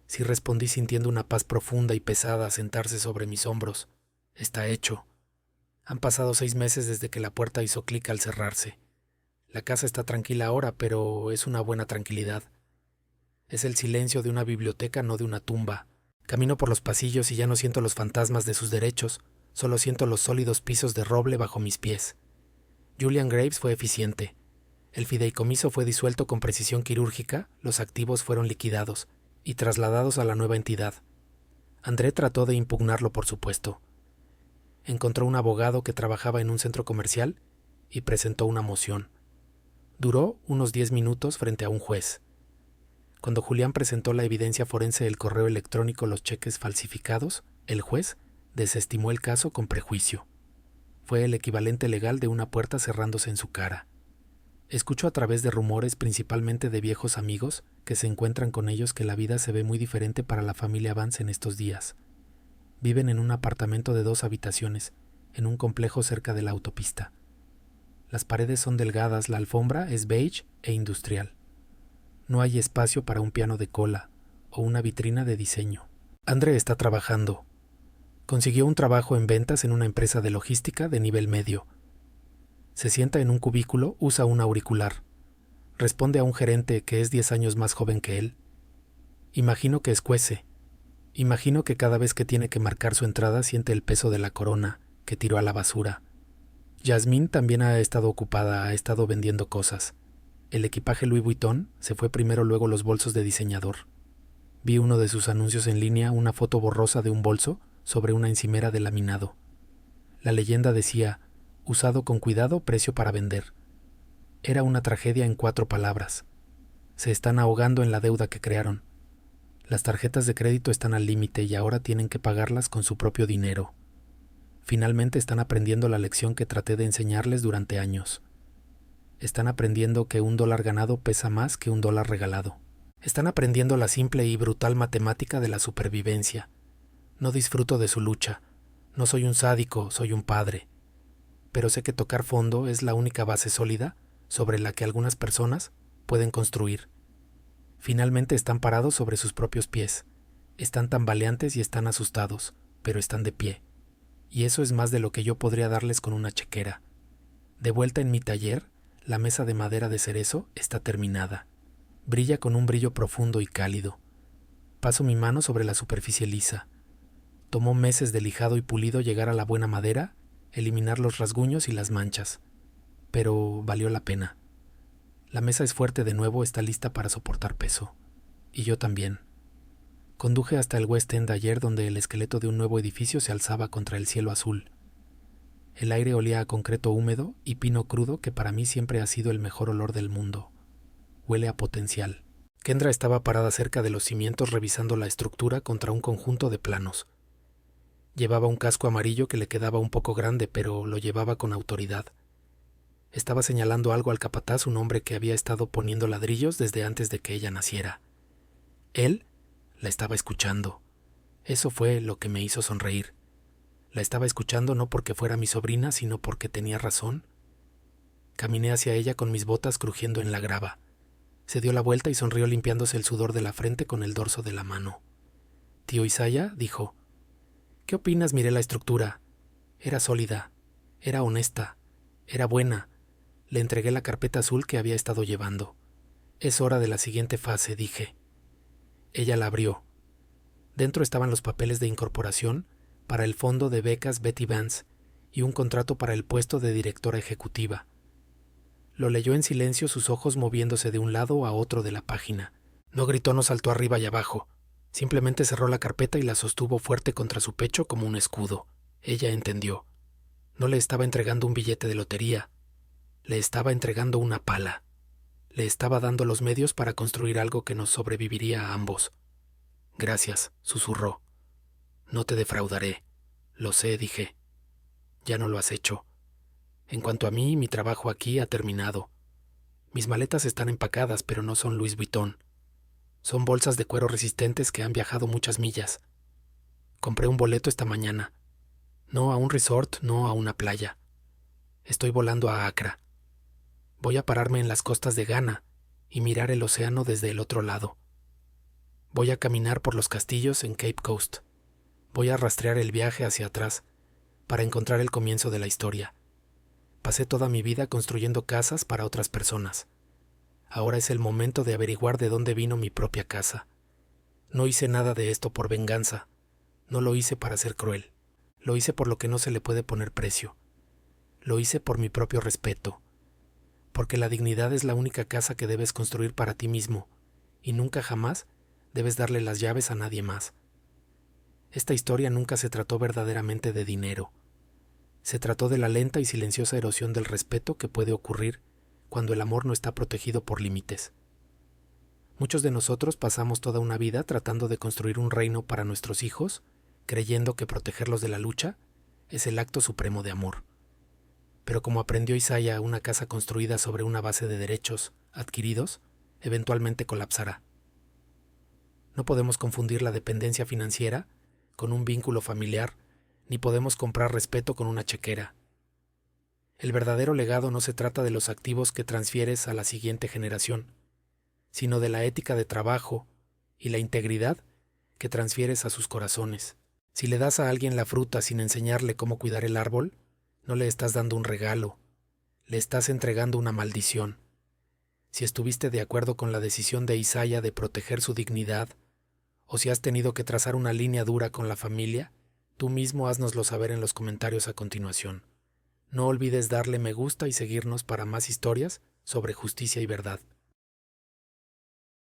Speaker 1: Sí, respondí sintiendo una paz profunda y pesada sentarse sobre mis hombros. «Está hecho». Han pasado 6 meses desde que la puerta hizo clic al cerrarse. La casa está tranquila ahora, pero es una buena tranquilidad. Es el silencio de una biblioteca, no de una tumba. Camino por los pasillos y ya no siento los fantasmas de sus derechos, solo siento los sólidos pisos de roble bajo mis pies. Julian Graves fue eficiente. El fideicomiso fue disuelto con precisión quirúrgica, los activos fueron liquidados y trasladados a la nueva entidad. André trató de impugnarlo, por supuesto. Encontró un abogado que trabajaba en un centro comercial y presentó una moción. Duró unos 10 minutos frente a un juez. Cuando Julián presentó la evidencia forense del correo electrónico, los cheques falsificados, el juez desestimó el caso con prejuicio. Fue el equivalente legal de una puerta cerrándose en su cara. Escucho a través de rumores, principalmente de viejos amigos, que se encuentran con ellos, que la vida se ve muy diferente para la familia Vance en estos días. Viven en un apartamento de 2 habitaciones, en un complejo cerca de la autopista. Las paredes son delgadas, la alfombra es beige e industrial. No hay espacio para un piano de cola o una vitrina de diseño. André está trabajando. Consiguió un trabajo en ventas en una empresa de logística de nivel medio. Se sienta en un cubículo, usa un auricular. Responde a un gerente que es 10 años más joven que él. Imagino que escuece. Imagino que cada vez que tiene que marcar su entrada siente el peso de la corona que tiró a la basura. Yasmín también ha estado ocupada, ha estado vendiendo cosas. El equipaje Louis Vuitton se fue primero, luego los bolsos de diseñador. Vi uno de sus anuncios en línea, una foto borrosa de un bolso sobre una encimera de laminado. La leyenda decía: «Usado con cuidado, precio para vender». Era una tragedia en 4 palabras. Se están ahogando en la deuda que crearon. Las tarjetas de crédito están al límite y ahora tienen que pagarlas con su propio dinero. Finalmente están aprendiendo la lección que traté de enseñarles durante años. Están aprendiendo que $1 ganado pesa más que $1 regalado. Están aprendiendo la simple y brutal matemática de la supervivencia. No disfruto de su lucha. No soy un sádico, soy un padre. Pero sé que tocar fondo es la única base sólida sobre la que algunas personas pueden construir. Finalmente están parados sobre sus propios pies. Están tambaleantes y están asustados, pero están de pie. Y eso es más de lo que yo podría darles con una chequera. De vuelta en mi taller, la mesa de madera de cerezo está terminada. Brilla con un brillo profundo y cálido. Paso mi mano sobre la superficie lisa. Tomó meses de lijado y pulido llegar a la buena madera, eliminar los rasguños y las manchas. Pero valió la pena. La mesa es fuerte de nuevo, está lista para soportar peso. Y yo también. Conduje hasta el West End ayer, donde el esqueleto de un nuevo edificio se alzaba contra el cielo azul. El aire olía a concreto húmedo y pino crudo, que para mí siempre ha sido el mejor olor del mundo. Huele a potencial. Kendra estaba parada cerca de los cimientos revisando la estructura contra un conjunto de planos. Llevaba un casco amarillo que le quedaba un poco grande, pero lo llevaba con autoridad. Estaba señalando algo al capataz, un hombre que había estado poniendo ladrillos desde antes de que ella naciera. Él la estaba escuchando. Eso fue lo que me hizo sonreír. La estaba escuchando no porque fuera mi sobrina, sino porque tenía razón. Caminé hacia ella con mis botas crujiendo en la grava. Se dio la vuelta y sonrió limpiándose el sudor de la frente con el dorso de la mano. Tío Isaiah dijo: ¿Qué opinas? Miré la estructura. Era sólida, era honesta, era buena. Le entregué la carpeta azul que había estado llevando. Es hora de la siguiente fase, dije. Ella la abrió. Dentro estaban los papeles de incorporación para el fondo de becas Betty Vance y un contrato para el puesto de directora ejecutiva. Lo leyó en silencio, sus ojos moviéndose de un lado a otro de la página. No gritó, no saltó arriba y abajo. Simplemente cerró la carpeta y la sostuvo fuerte contra su pecho como un escudo. Ella entendió. No le estaba entregando un billete de lotería. Le estaba entregando una pala. Le estaba dando los medios para construir algo que nos sobreviviría a ambos. Gracias, susurró. No te defraudaré. Lo sé, dije. Ya no lo has hecho. En cuanto a mí, mi trabajo aquí ha terminado. Mis maletas están empacadas, pero no son Louis Vuitton. Son bolsas de cuero resistentes que han viajado muchas millas. Compré un boleto esta mañana. No a un resort, no a una playa. Estoy volando a Accra. Voy a pararme en las costas de Ghana y mirar el océano desde el otro lado. Voy a caminar por los castillos en Cape Coast. Voy a rastrear el viaje hacia atrás para encontrar el comienzo de la historia. Pasé toda mi vida construyendo casas para otras personas. Ahora es el momento de averiguar de dónde vino mi propia casa. No hice nada de esto por venganza. No lo hice para ser cruel. Lo hice por lo que no se le puede poner precio. Lo hice por mi propio respeto. Porque la dignidad es la única casa que debes construir para ti mismo, y nunca jamás debes darle las llaves a nadie más. Esta historia nunca se trató verdaderamente de dinero. Se trató de la lenta y silenciosa erosión del respeto que puede ocurrir cuando el amor no está protegido por límites. Muchos de nosotros pasamos toda una vida tratando de construir un reino para nuestros hijos, creyendo que protegerlos de la lucha es el acto supremo de amor. Pero como aprendió Isaiah, una casa construida sobre una base de derechos adquiridos eventualmente colapsará. No podemos confundir la dependencia financiera con un vínculo familiar, ni podemos comprar respeto con una chequera. El verdadero legado no se trata de los activos que transfieres a la siguiente generación, sino de la ética de trabajo y la integridad que transfieres a sus corazones. Si le das a alguien la fruta sin enseñarle cómo cuidar el árbol, no le estás dando un regalo, le estás entregando una maldición. Si estuviste de acuerdo con la decisión de Isaiah de proteger su dignidad, o si has tenido que trazar una línea dura con la familia, tú mismo háznoslo saber en los comentarios a continuación. No olvides darle me gusta y seguirnos para más historias sobre justicia y verdad.